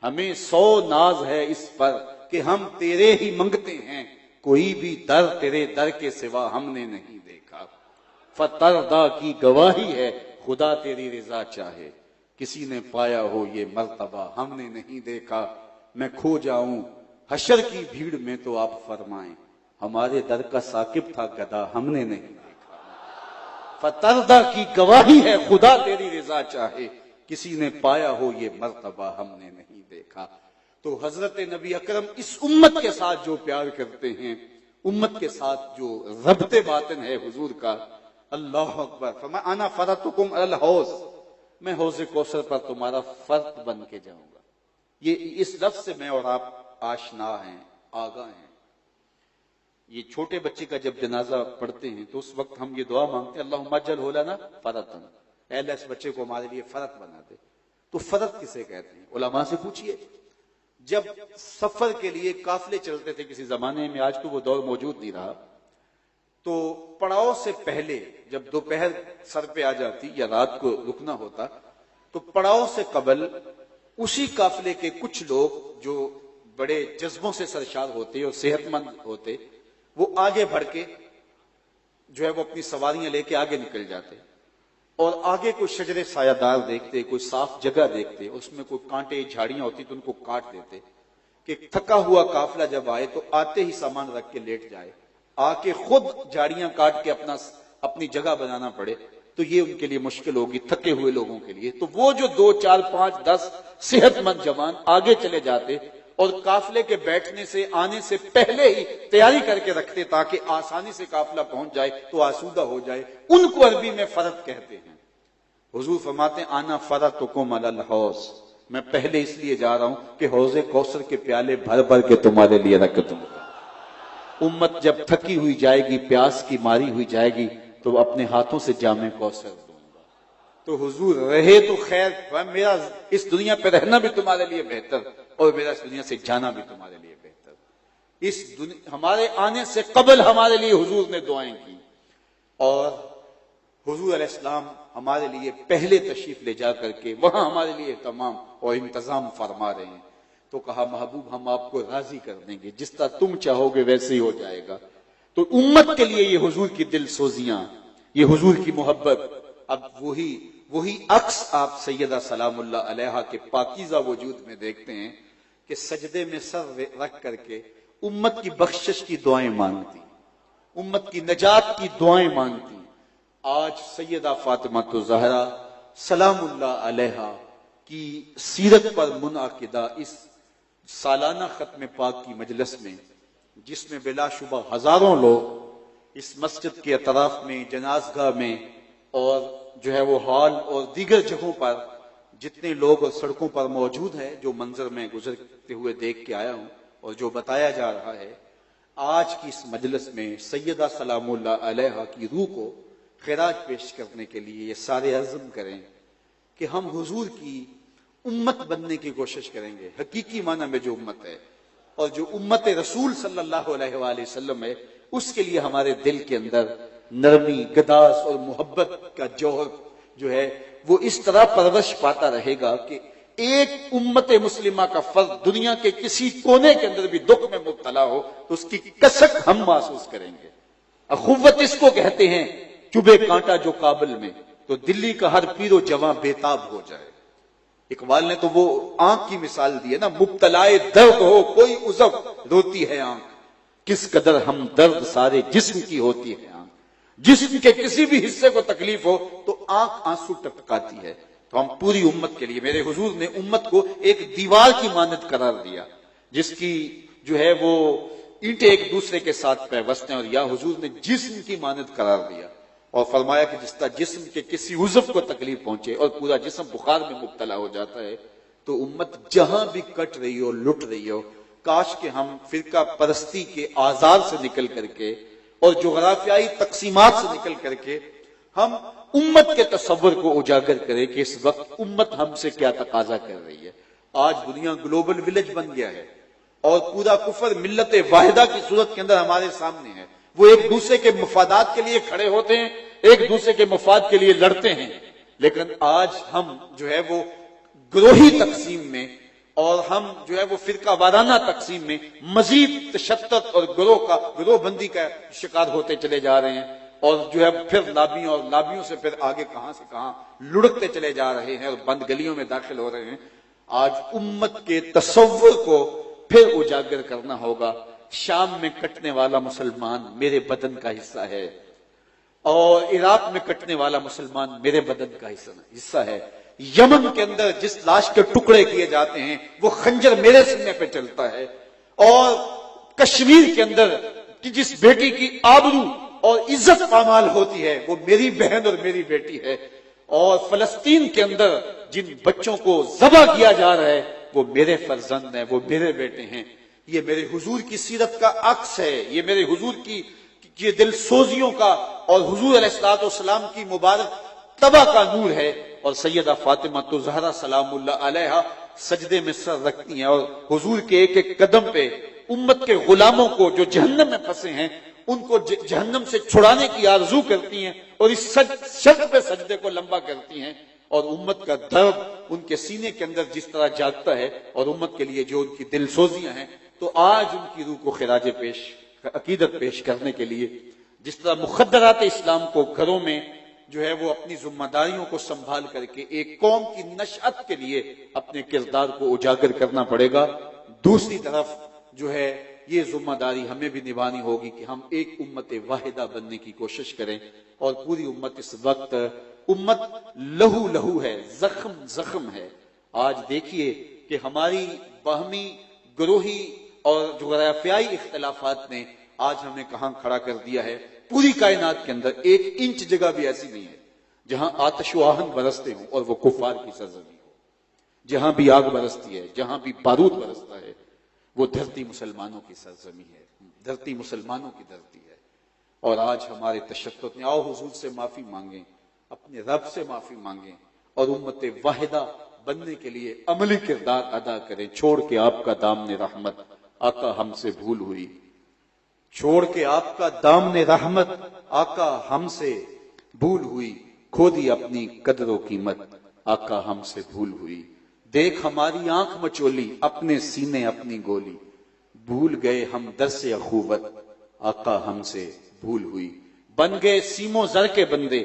ہمیں 100 ناز ہے اس پر کہ ہم تیرے ہی منگتے ہیں، کوئی بھی در تیرے در کے سوا ہم نے نہیں دیکھا، فترضا کی گواہی ہے خدا تیری رضا چاہے، کسی نے پایا ہو یہ مرتبہ ہم نے نہیں دیکھا، میں کھو جاؤں حشر کی بھیڑ میں تو آپ فرمائیں، ہمارے در کا ثاقب تھا گدھا ہم نے نہیں دیکھا، فترضا کی گواہی ہے خدا تیری رضا چاہے، کسی نے پایا ہو یہ مرتبہ ہم نے نہیں دیکھا۔ تو حضرت نبی اکرم اس امت کے ساتھ جو پیار کرتے ہیں، امت کے ساتھ جو ربط باطن ہے حضور کا، اللہ اکبر، فرمایا انا فرطکم علی الحوض، میں حوض کوثر پر تمہارا فرد بن کے جاؤں گا۔ یہ اس لفظ سے میں اور آپ آشنا ہیں، آگاہ ہیں۔ یہ چھوٹے بچے کا جب جنازہ پڑھتے ہیں تو اس وقت ہم یہ دعا مانگتے ہیں اللہم اجعل لنا فرطا، اے اللہ اس بچے کو ہمارے لیے فرد بنا دے۔ تو فرد کسے کہتے ہیں؟ علماء سے پوچھئے۔ جب سفر کے لیے قافلے چلتے تھے کسی زمانے میں، آج تو وہ دور موجود نہیں رہا، تو پڑاؤ سے پہلے جب دوپہر سر پہ آ جاتی یا رات کو رکنا ہوتا، تو پڑاؤ سے قبل اسی قافلے کے کچھ لوگ جو بڑے جذبوں سے سرشار ہوتے اور صحت مند ہوتے، وہ آگے بڑھ کے جو ہے وہ اپنی سواریاں لے کے آگے نکل جاتے، اور آگے کوئی شجر سایہ دار دیکھتے، کوئی صاف جگہ دیکھتے، اس میں کوئی کانٹے جھاڑیاں ہوتی تو ان کو کاٹ دیتے، کہ تھکا ہوا قافلہ جب آئے تو آتے ہی سامان رکھ کے لیٹ جائے، آ کے خود جھاڑیاں کاٹ کے اپنی جگہ بنانا پڑے تو یہ ان کے لیے مشکل ہوگی تھکے ہوئے لوگوں کے لیے۔ تو وہ جو 2 4 5 10 صحت مند جوان آگے چلے جاتے اور قافلے کے بیٹھنے سے آنے سے پہلے ہی تیاری کر کے رکھتے تاکہ آسانی سے قافلہ پہنچ جائے تو آسودہ ہو جائے، ان کو عربی میں فرد کہتے ہیں۔ حضور فرماتے ہیں آنا فرطکم علی الحوض، میں پہلے اس لیے جا رہا ہوں کہ حوض کوثر کے پیالے بھر بھر کے تمہارے لیے رکھ دوں گا۔ امت جب تھکی ہوئی جائے گی، پیاس کی ماری ہوئی جائے گی تو اپنے ہاتھوں سے جام کوثر دوں گا۔ تو حضور رہے تو خیر، میرا اس دنیا پہ رہنا بھی تمہارے لیے بہتر اور میرا اس دنیا سے جانا بھی تمہارے لیے بہتر۔ ہمارے آنے سے قبل ہمارے لیے حضور نے دعائیں کی، اور حضور علیہ السلام ہمارے لیے پہلے تشریف لے جا کر کے وہاں ہمارے لیے اہتمام اور انتظام فرما رہے ہیں۔ تو کہا محبوب ہم آپ کو راضی کر دیں گے، جس طرح تم چاہو گے ویسے ہی ہو جائے گا۔ تو امت کے لیے یہ حضور کی دل سوزیاں، یہ حضور کی محبت، اب وہی عکس آپ سیدہ سلام اللہ علیہا کے پاکیزہ وجود میں دیکھتے ہیں کہ سجدے میں سر رکھ کر کے امت کی بخشش کی دعائیں مانگتی، امت کی نجات کی دعائیں مانگتی۔ آج سیدہ فاطمہ الزہرا سلام اللہ علیہا کی سیرت پر منعقدہ اس سالانہ ختم پاک کی مجلس میں، جس میں بلا شبہ ہزاروں لوگ اس مسجد کے اطراف میں، جنازگاہ میں، اور جو ہے وہ ہال اور دیگر جگہوں پر جتنے لوگ اور سڑکوں پر موجود ہیں، جو منظر میں گزرتے ہوئے دیکھ کے آیا ہوں اور جو بتایا جا رہا ہے، آج کی اس مجلس میں سیدہ سلام اللہ علیہا کی روح کو خراج پیش کرنے کے لیے یہ سارے عزم کریں کہ ہم حضور کی امت بننے کی کوشش کریں گے، حقیقی معنی میں جو امت ہے، اور جو امت رسول صلی اللہ علیہ وآلہ وسلم ہے، اس کے لیے ہمارے دل کے اندر نرمی، گداز اور محبت کا جوہر جو ہے وہ اس طرح پرورش پاتا رہے گا کہ ایک امت مسلمہ کا فرد دنیا کے کسی کونے کے اندر بھی دکھ میں مبتلا ہو تو اس کی کسک ہم محسوس کریں گے۔ اخوت اس کو کہتے ہیں، چبھے کانٹا جو کابل میں تو دلی کا ہر پیر و جواں بےتاب ہو جائے۔ اقبال نے تو وہ آنکھ کی مثال دی ہے نا، مبتلائے درد ہو کوئی عضو روتی ہے آنکھ، کس قدر ہم درد سارے جسم کی ہوتی ہے آنکھ، جسم کے کسی بھی حصے کو تکلیف ہو تو آنکھ آنسو ٹپکاتی ہے۔ تو ہم پوری امت کے لیے، میرے حضور نے امت کو ایک دیوار کی مانند قرار دیا، جس کی جو ہے وہ اینٹیں ایک دوسرے کے ساتھ پیوست ہیں، اور یا حضور نے جسم کی مانند قرار دیا اور فرمایا کہ جس طرح جسم کے کسی عضو کو تکلیف پہنچے اور پورا جسم بخار میں مبتلا ہو جاتا ہے، تو امت جہاں بھی کٹ رہی ہو، لٹ رہی ہو، کاش کہ ہم فرقہ پرستی کے آزار سے نکل کر کے اور جغرافیائی تقسیمات سے نکل کر کے ہم امت کے تصور کو اجاگر کریں کہ اس وقت امت ہم سے کیا تقاضا کر رہی ہے۔ آج دنیا گلوبل ولیج بن گیا ہے اور پورا کفر ملت واحدہ کی صورت کے اندر ہمارے سامنے ہے۔ وہ ایک دوسرے کے مفادات کے لیے کھڑے ہوتے ہیں، ایک دوسرے کے مفاد کے لیے لڑتے ہیں، لیکن آج ہم جو ہے وہ گروہی تقسیم میں اور ہم جو ہے وہ فرقہ وارانہ تقسیم میں مزید تشدد اور گروہ بندی کا شکار ہوتے چلے جا رہے ہیں، اور جو ہے پھر لابیوں اور لابیوں سے پھر آگے کہاں سے کہاں لڑکتے چلے جا رہے ہیں اور بند گلیوں میں داخل ہو رہے ہیں۔ آج امت کے تصور کو پھر اجاگر کرنا ہوگا۔ شام میں کٹنے والا مسلمان میرے بدن کا حصہ ہے، اور عراق میں کٹنے والا مسلمان میرے بدن کا حصہ ہے۔ یمن کے اندر جس لاش کے ٹکڑے کیے جاتے ہیں وہ خنجر میرے سینے پہ چلتا ہے، اور کشمیر کے اندر کی جس بیٹی کی آبرو اور عزت پامال ہوتی ہے وہ میری بہن اور میری بیٹی ہے، اور فلسطین کے اندر جن بچوں کو ذبح کیا جا رہا ہے وہ میرے فرزند ہیں، وہ میرے بیٹے ہیں۔ یہ میرے حضور کی سیرت کا عکس ہے، یہ میرے حضور کی یہ دل سوزیوں کا اور حضور علیہ الصلوۃ والسلام کی مبارک طبع کا نور ہے۔ اور سیدہ فاطمہ تو زہرا سلام اللہ علیہا سجدے میں سر رکھتی ہیں اور حضور کے ایک ایک قدم پہ امت کے غلاموں کو جو جہنم میں پھنسے ہیں ان کو جہنم سے چھڑانے کی آرزو کرتی ہیں، اور اس شرط پہ سجدے کو لمبا کرتی ہیں، اور امت کا درد ان کے سینے کے اندر جس طرح جاگتا ہے اور امت کے لیے جو ان کی دل سوزیاں ہیں، تو آج ان کی روح کو خراج عقیدت پیش کرنے کے لیے جس طرح مخدرات اسلام کو گھروں میں جو ہے وہ اپنی ذمہ داریوں کو سنبھال کر کے ایک قوم کی نشأت کے لیے اپنے کردار کو اجاگر کرنا پڑے گا، دوسری طرف جو ہے یہ ذمہ داری ہمیں بھی نبھانی ہوگی کہ ہم ایک امت واحدہ بننے کی کوشش کریں۔ اور پوری امت اس وقت امت لہو لہو ہے، زخم زخم ہے۔ آج دیکھیے کہ ہماری باہمی گروہی اور جغرافیائی اختلافات نے آج ہمیں کہاں کھڑا کر دیا ہے۔ پوری کائنات کے اندر 1 انچ جگہ بھی ایسی نہیں ہے جہاں آتش و آہن برستے ہوں اور وہ کفار کی سرزمین ہو۔ جہاں بھی آگ برستی ہے، جہاں بھی بارود برستا ہے، وہ دھرتی مسلمانوں کی سرزمین ہے، دھرتی مسلمانوں کی دھرتی ہے۔ اور آج ہمارے تشدد نے، آؤ حضور سے معافی مانگیں، اپنے رب سے معافی مانگیں اور امت واحدہ بننے کے لیے عملی کردار ادا کریں۔ چھوڑ کے آپ کا دامن رحمت آقا ہم سے بھول ہوئی، چھوڑ کے آپ کا دامن رحمت آقا ہم سے بھول ہوئی، کھو دی اپنی قدر و قیمت آقا ہم سے بھول ہوئی۔ دیکھ ہماری آنکھ مچولی، اپنے سینے اپنی گولی، بھول گئے ہم درس اخوت آقا ہم سے بھول ہوئی۔ بن گئے سیموں زر کے بندے،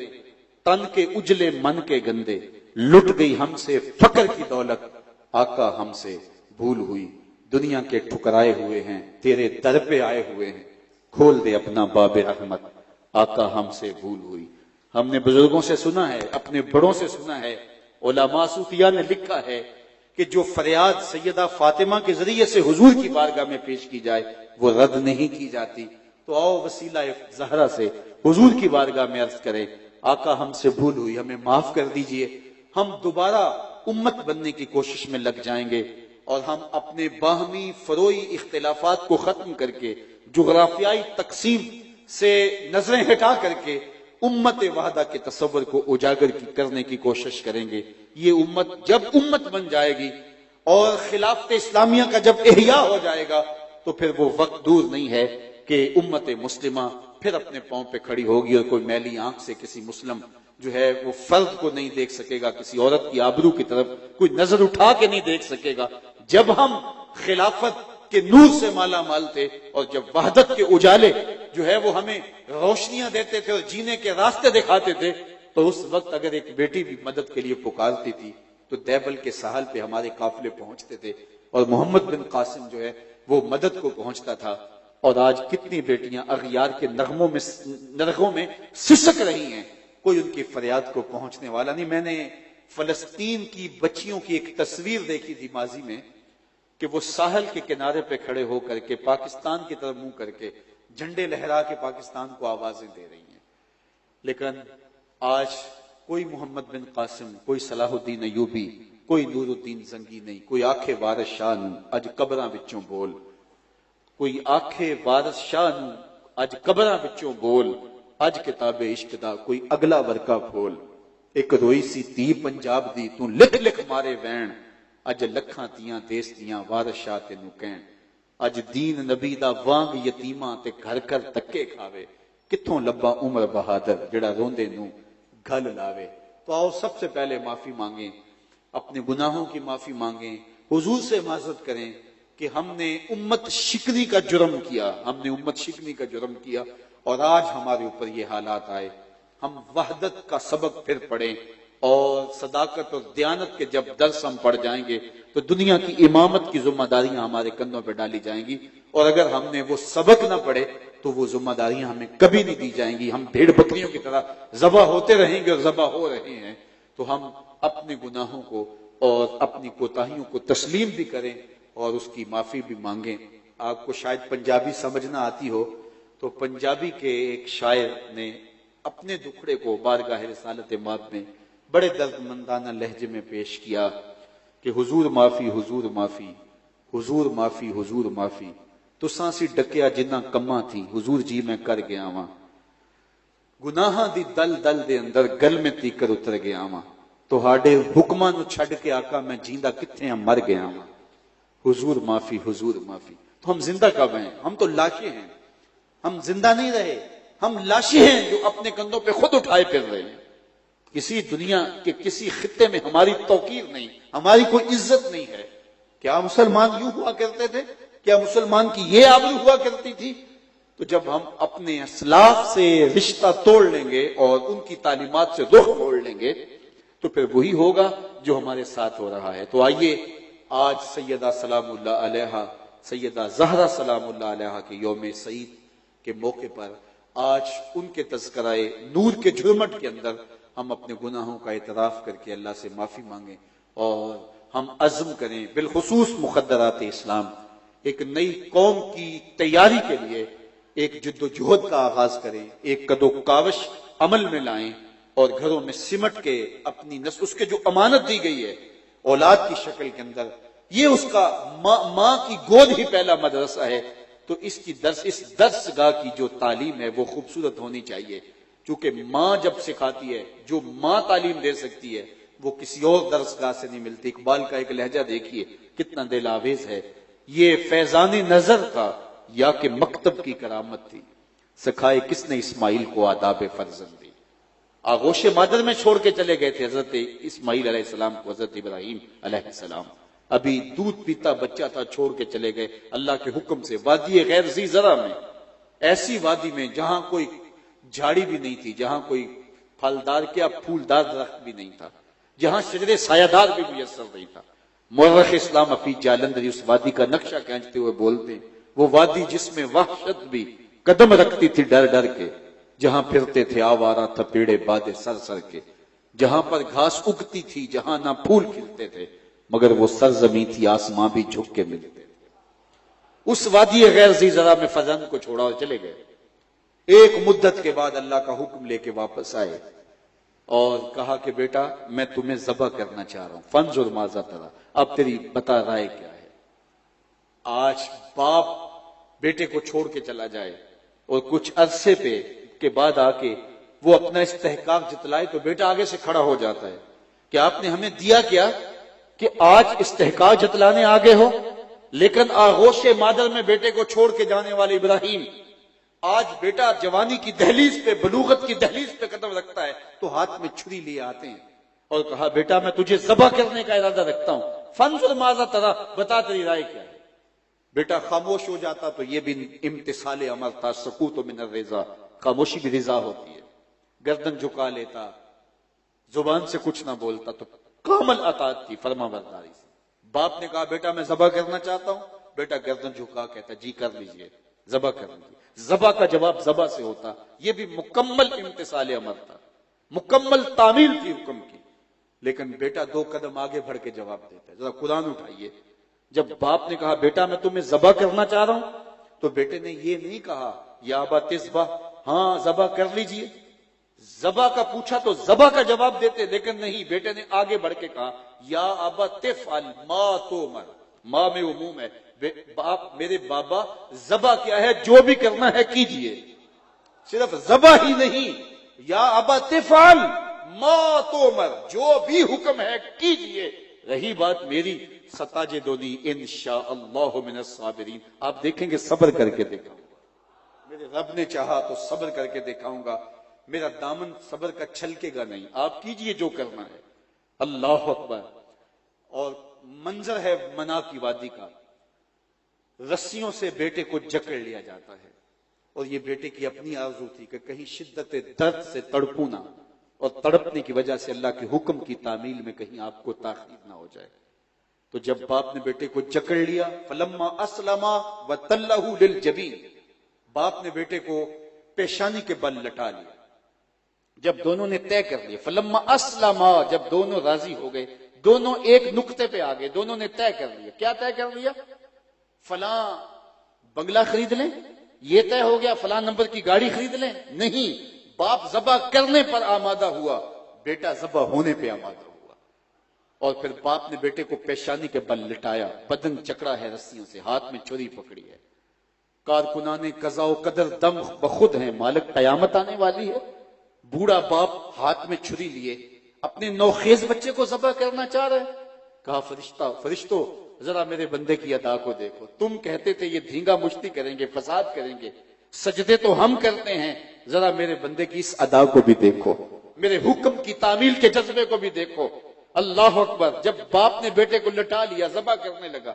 تن کے اجلے من کے گندے، لٹ گئی ہم سے فقر کی دولت آقا ہم سے بھول ہوئی۔ دنیا کے ٹھکرائے ہوئے ہیں، تیرے در پہ آئے ہوئے ہیں، کھول دے اپنا باب رحمت آقا ہم سے بھول ہوئی۔ ہم نے بزرگوں سے سنا ہے، اپنے بڑوں سے سنا ہے، علماء صوفیہ نے لکھا ہے کہ جو فریاد سیدہ فاطمہ کے ذریعے سے حضور کی بارگاہ میں پیش کی جائے وہ رد نہیں کی جاتی۔ تو آؤ وسیلہ زہرا سے حضور کی بارگاہ میں عرض کریں، آقا ہم سے بھول ہوئی، ہمیں معاف کر دیجئے۔ ہم دوبارہ امت بننے کی کوشش میں لگ جائیں گے اور ہم اپنے باہمی فروعی اختلافات کو ختم کر کے جغرافیائی تقسیم سے نظریں ہٹا کر کے امت وحدہ کے تصور کو اجاگر کرنے کی کوشش کریں گے۔ یہ امت جب امت بن جائے گی اور خلافت اسلامیہ کا جب احیاء ہو جائے گا تو پھر وہ وقت دور نہیں ہے کہ امت مسلمہ پھر اپنے پاؤں پہ کھڑی ہوگی اور کوئی میلی آنکھ سے کسی مسلم جو ہے وہ فرد کو نہیں دیکھ سکے گا، کسی عورت کی آبرو کی طرف کوئی نظر اٹھا کے نہیں دیکھ سکے گا۔ جب ہم خلافت کے نور سے مالا مال تھے اور جب وحدت کے اجالے جو ہے وہ ہمیں روشنیاں دیتے تھے اور جینے کے راستے دکھاتے تھے، تو اس وقت اگر ایک بیٹی بھی مدد کے لیے پکارتی تھی تو دیبل کے ساحل پہ ہمارے قافلے پہنچتے تھے اور محمد بن قاسم جو ہے وہ مدد کو پہنچتا تھا۔ اور آج کتنی بیٹیاں اغیار کے نرغوں میں سسک رہی ہیں، کوئی ان کی فریاد کو پہنچنے والا نہیں۔ میں نے فلسطین کی بچیوں کی ایک تصویر دیکھی تھی ماضی میں، کہ وہ ساحل کے کنارے پہ کھڑے ہو کر کے پاکستان کی طرف منہ کر کے جھنڈے لہرا کے پاکستان کو آوازیں دے رہی ہیں. لیکن آج کوئی محمد بن قاسم، کوئی صلاح الدین ایوبی، کوئی نور الدین زنگی نہیں، کوئی آکھے وارث شاہ نوں اج قبراں وچوں بول، کوئی آکھے وارث شاہ نوں اج قبراں وچوں بول، اج کتاب عشق دا کوئی اگلا ورقہ کھول. ایک روئی سی تی پنجاب دی تو لکھ لکھ مارے وین، اج لکھاں تیاں دیس دیاں وارث شاہ تینوں کہن. اج دین نبی دا وانگ یتیماں تے گھر گھر دکے کھاوے، کتھوں لبا عمر بہادر جڑا روندے نوں گھل لاوے. تو آؤ سب سے پہلے معافی مانگیں، اپنے گناہوں کی معافی مانگیں، حضور سے معذرت کریں کہ ہم نے امت شکنی کا جرم کیا، ہم نے امت شکنی کا جرم کیا اور آج ہمارے اوپر یہ حالات آئے. ہم وحدت کا سبق پھر پڑھیں اور صداقت اور دیانت کے جب درس ہم پڑھ جائیں گے تو دنیا کی امامت کی ذمہ داریاں ہمارے کندھوں پہ ڈالی جائیں گی، اور اگر ہم نے وہ سبق نہ پڑھے تو وہ ذمہ داریاں ہمیں کبھی نہیں دی جائیں گی. ہم بھیڑ بکریوں کی طرح ذبح ہوتے رہیں گے اور ذبح ہو رہے ہیں. تو ہم اپنے گناہوں کو اور اپنی کوتاہیوں کو تسلیم بھی کریں اور اس کی معافی بھی مانگیں. آپ کو شاید پنجابی سمجھنا آتی ہو تو پنجابی کے ایک شاعر نے اپنے دکھڑے کو بارگاہ رسالت ماب میں بڑے درد مندانہ لہجے میں پیش کیا کہ حضور معافی، حضور معافی، حضور معافی، حضور معافی، تساں سی ڈکیا جنہ کماں تھی حضور جی میں کر گیا واں، گناہاں دی دل دل دے اندر گل میں تیکر اتر گیا واں، تہاڈے حکماں نو چھڈ کے آقا میں جیندا کتھے ہم مر گیا واں، حضور معافی، حضور معافی. تو ہم زندہ کب ہیں؟ ہم تو لاشیں ہیں. ہم زندہ نہیں رہے، ہم لاشیں ہیں جو اپنے کندھوں پہ خود اٹھائے پھر رہے ہیں. کسی دنیا کے کسی خطے میں ہماری توقیر نہیں، ہماری کوئی عزت نہیں ہے. کیا مسلمان یوں ہوا کرتے تھے؟ کیا مسلمان کی یہ آبرو ہوا کرتی تھی؟ تو جب ہم اپنے اسلاف سے رشتہ توڑ لیں گے اور ان کی تعلیمات سے رخ موڑ لیں گے تو پھر وہی ہوگا جو ہمارے ساتھ ہو رہا ہے. تو آئیے آج سیدہ سلام اللہ علیہا، سیدہ زہرا سلام اللہ علیہا کے یوم سعید کے موقع پر آج ان کے تذکرہ نور کے جھرمٹ کے اندر ہم اپنے گناہوں کا اعتراف کر کے اللہ سے معافی مانگیں اور ہم عزم کریں، بالخصوص مخدرات اسلام ایک نئی قوم کی تیاری کے لیے ایک جد و جہد کا آغاز کریں، ایک قد و کاوش عمل میں لائیں اور گھروں میں سمٹ کے اپنی نسل، اس کے جو امانت دی گئی ہے اولاد کی شکل کے اندر، یہ اس کا ماں کی گود ہی پہلا مدرسہ ہے. تو اس درس گاہ کی جو تعلیم ہے وہ خوبصورت ہونی چاہیے، کیونکہ ماں جب سکھاتی ہے، جو ماں تعلیم دے سکتی ہے وہ کسی اور درس گاہ سے نہیں ملتی. اقبال کا ایک لہجہ دیکھیے کتنا دل آویز ہے، یہ فیضان نظر تھا یا کہ مکتب کی کرامت تھی، سکھائے کس نے اسماعیل کو آداب فرزندی. آغوش مادر میں چھوڑ کے چلے گئے تھے حضرت اسماعیل علیہ السلام کو حضرت ابراہیم علیہ السلام. ابھی دودھ پیتا بچہ تھا، چھوڑ کے چلے گئے اللہ کے حکم سے وادی غیر ذی زرع میں، ایسی وادی میں جہاں کوئی جھاڑی بھی نہیں تھی، جہاں کوئی پھلدار کیا پھولدار درخت بھی نہیں تھا، جہاں شجر سایہ دار بھی میسر نہیں تھا. مورخ اسلام حفیظ جالندھری اس وادی کا نقشہ کھینچتے ہوئے بولتے ہیں، وہ وادی جس میں وحشت بھی قدم رکھتی تھی ڈر ڈر کے، جہاں پھرتے تھے آوارہ تپیڑے بادے سر سر کے، جہاں پر گھاس اگتی تھی، جہاں نہ پھول کھلتے تھے، مگر وہ سرزمین تھی آسماں بھی جھک کے ملتے تھے. اس وادی غیر ذی زرع میں فرزند کو چھوڑا اور چلے گئے. ایک مدت کے بعد اللہ کا حکم لے کے واپس آئے اور کہا کہ بیٹا میں تمہیں ذبح کرنا چاہ رہا ہوں، فانظر ماذا تری، اب تیری بتا رائے کیا ہے. آج باپ بیٹے کو چھوڑ کے چلا جائے اور کچھ عرصے پہ کے بعد آ کے وہ اپنا استحقاق جتلائے تو بیٹا آگے سے کھڑا ہو جاتا ہے کہ آپ نے ہمیں دیا کیا کہ آج استحقاق جتلانے آگے ہو. لیکن آغوش مادر میں بیٹے کو چھوڑ کے جانے والے ابراہیم، آج بیٹا جوانی کی دہلیز پہ، بلوغت کی دہلیز پہ قدم رکھتا ہے تو ہاتھ میں چھری لیے آتے ہیں اور کہا بیٹا میں تجھے ذبح کرنے کا ارادہ رکھتا ہوں، فانظر ماذا تری، بتا تیری رائے کیا ہے. بیٹا خاموش ہو جاتا تو یہ بھی امتثال امر تھا، سکوت من الرضا، خاموشی بھی رضا ہوتی ہے. گردن جھکا لیتا، زبان سے کچھ نہ بولتا تو کامل اطاعت تھی، فرما برداری سے. باپ نے کہا بیٹا میں ذبح کرنا چاہتا ہوں، بیٹا گردن جھکا کہتا جی کر لیجئے، ذبح کر لیجئے. ذبح کا جواب ذبح سے ہوتا، یہ بھی مکمل امتثال امر تھا، مکمل تعمیل تھی حکم کی. لیکن بیٹا دو قدم آگے بڑھ کے جواب دیتا ہے. ذرا قرآن اٹھائیے جب باپ نے کہا بیٹا میں تمہیں ذبح کرنا چاہ رہا ہوں، تو بیٹے نے یہ نہیں کہا یا ابا تذبح، ہاں ذبح کر لیجئے، ذبح کا پوچھا تو ذبح کا جواب دیتے، لیکن نہیں، بیٹے نے آگے بڑھ کے کہا یا ابا تفعل ما تؤمر، ماں میں عموم ہے، باپ میرے بابا ذبح کیا ہے، جو بھی کرنا ہے کیجئے، صرف ذبح ہی نہیں، یا ابا تفعل ما تؤمر، جو بھی حکم ہے کیجئے، رہی بات میری ستجدنی انشاءاللہ من الصابرین، آپ دیکھیں گے صبر کر کے دکھاؤں گا، میرے رب نے چاہا تو صبر کر کے دکھاؤں گا، میرا دامن صبر کا چھلکے گا نہیں، آپ کیجئے جو کرنا ہے۔ اللہ اکبر۔ اور منظر ہے منا کی وادی کا، رسیوں سے بیٹے کو جکڑ لیا جاتا ہے، اور یہ بیٹے کی اپنی آرزو تھی کہ کہیں شدت درد سے تڑپوں نہ، اور تڑپنے کی وجہ سے اللہ کے حکم کی تعمیل میں کہیں آپ کو تاخیر نہ ہو جائے۔ تو جب باپ نے بیٹے کو جکڑ لیا، فلما اسلما وتلہ للجبین، باپ نے بیٹے کو پیشانی کے بل لٹا لیا، جب دونوں نے طے کر لیا، فلما اسلما، جب دونوں راضی ہو گئے، دونوں ایک نقطے پہ آ گئے، دونوں نے طے کر لیا، کیا طے کر لیا؟ فلاں بنگلہ خرید لیں، یہ طے ہو گیا فلاں نمبر کی گاڑی خرید لیں، نہیں، باپ ذبح کرنے پر آمادہ ہوا، بیٹا ذبح ہونے پہ آمادہ ہوا، اور پھر باپ نے بیٹے کو پیشانی کے بل لٹایا، بدن چکڑا ہے رسیوں سے، ہاتھ میں چھری پکڑی ہے، کارکنان قضا و قدر دم بخود ہیں، مالک قیامت آنے والی ہے، بوڑھا باپ ہاتھ میں چھری لیے اپنے نوخیز بچے کو ذبح کرنا چاہ رہے، کہا فرشتوں ذرا میرے بندے کی ادا کو دیکھو، تم کہتے تھے یہ دھینگا مشتی کریں گے، فساد کریں گے، سجدے تو ہم کرتے ہیں، ذرا میرے بندے کی اس ادا کو بھی دیکھو، میرے حکم کی تعمیل کے جذبے کو بھی دیکھو۔ اللہ اکبر۔ جب باپ نے بیٹے کو لٹا لیا، ذبح کرنے لگا،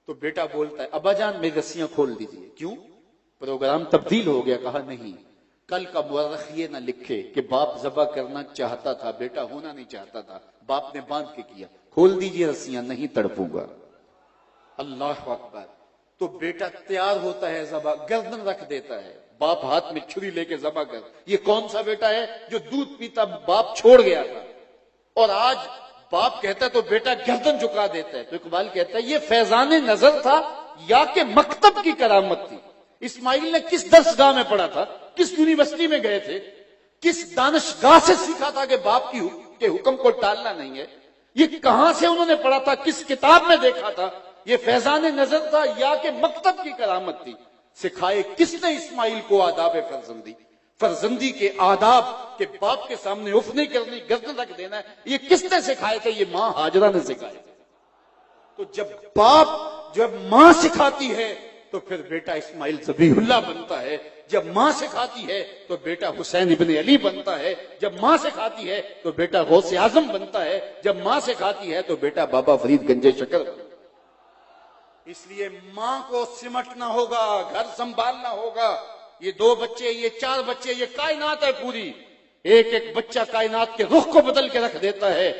تو بیٹا بولتا ہے ابا جان میری رسیاں کھول دیجئے۔ کیوں؟ پروگرام تبدیل ہو گیا۔ کہا نہیں، کل کا مورخ یہ نہ لکھے کہ باپ ذبح کرنا چاہتا تھا، بیٹا ہونا نہیں چاہتا تھا، باپ نے باندھ کے کیا، کھول دیجئے رسیاں، نہیں تڑپوں گا۔ اللہ اکبر۔ تو بیٹا تیار ہوتا ہے، ذبح گردن رکھ دیتا ہے، باپ ہاتھ میں چھری لے کے ذبح کر۔ یہ کون سا بیٹا ہے جو دودھ پیتا باپ چھوڑ گیا تھا، اور آج باپ کہتا ہے تو بیٹا گردن جھکا دیتا ہے۔ تو اقبال کہتا ہے یہ فیضان نظر تھا یا کہ مکتب کی کرامت تھی؟ اسماعیل نے کس درسگاہ میں پڑھا تھا، کس یونیورسٹی میں گئے تھے، کس دانشگاہ سے سیکھا تھا کہ باپ کے حکم کو ٹالنا نہیں ہے؟ یہ کہاں سے انہوں نے پڑھا تھا، کس کتاب میں دیکھا تھا؟ یہ فیضان نظر تھا یا کہ مکتب کی کرامت تھی؟ سکھائے کس نے اسماعیل کو آداب فرزندی؟ فرزندی کے آداب کہ باپ کے سامنے اف نہیں کرنی، گردن رکھ دینا ہے، یہ کس نے سکھائے تھے؟ یہ ماں ہاجرہ نے سکھائے تھے۔ تو جب ماں سکھاتی ہے تو پھر بیٹا اسماعیل ذبیح اللہ بنتا ہے، جب ماں سکھاتی ہے تو بیٹا حسین ابن علی بنتا ہے، جب ماں سکھاتی ہے تو بیٹا غوث اعظم بنتا ہے، جب ماں سکھاتی ہے تو بیٹا بابا فرید گنج شکر بنتا ہے۔ اس لیے ماں کو سمٹنا ہوگا، گھر سنبھالنا ہوگا۔ یہ 2 بچے، یہ 4 بچے، یہ کائنات ہے پوری، ایک ایک بچہ کائنات کے رخ کو بدل کے رکھ دیتا ہے۔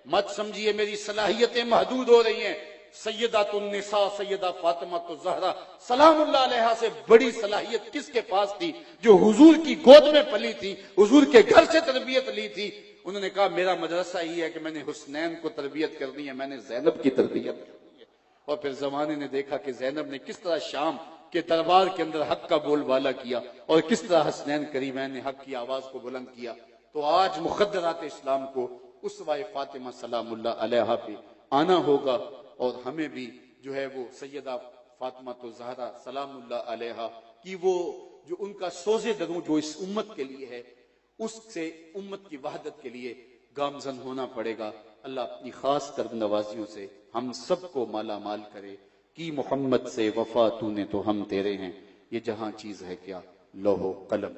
مت سمجھیے میری صلاحیتیں محدود ہو رہی ہیں۔ سیدات النساء سیدہ فاطمہ الزہرا سلام اللہ علیہا سے بڑی صلاحیت کس کے پاس تھی؟ جو حضور کی گود میں پلی تھی، حضور کے گھر سے تربیت لی تھی۔ انہوں نے کہا میرا مدرسہ ہی ہے کہ میں نے حسنین کو تربیت کرنی ہے، میں نے زینب کی تربیت کرنی ہے۔ اور پھر زمانے نے دیکھا کہ زینب نے کس طرح شام کے دربار کے اندر حق کا بول بالا کیا، اور کس طرح حسنین کریمین نے حق کی آواز کو بلند کیا۔ تو آج مخدرات اسلام کو اسوہ فاطمہ سلام اللہ علیہا پہ آنا ہوگا، اور ہمیں بھی جو ہے وہ سیدہ فاطمہ الزہرا سلام اللہ علیہا کی وہ جو ان کا سوزے دروں جو اس امت کے لیے ہے، اس سے امت کی وحدت کے لیے گامزن ہونا پڑے گا۔ اللہ اپنی خاص کرم نوازیوں سے ہم سب کو مالا مال کرے۔ کی محمد سے وفا تو نے تو ہم تیرے ہیں، یہ جہاں چیز ہے کیا لوح و قلم۔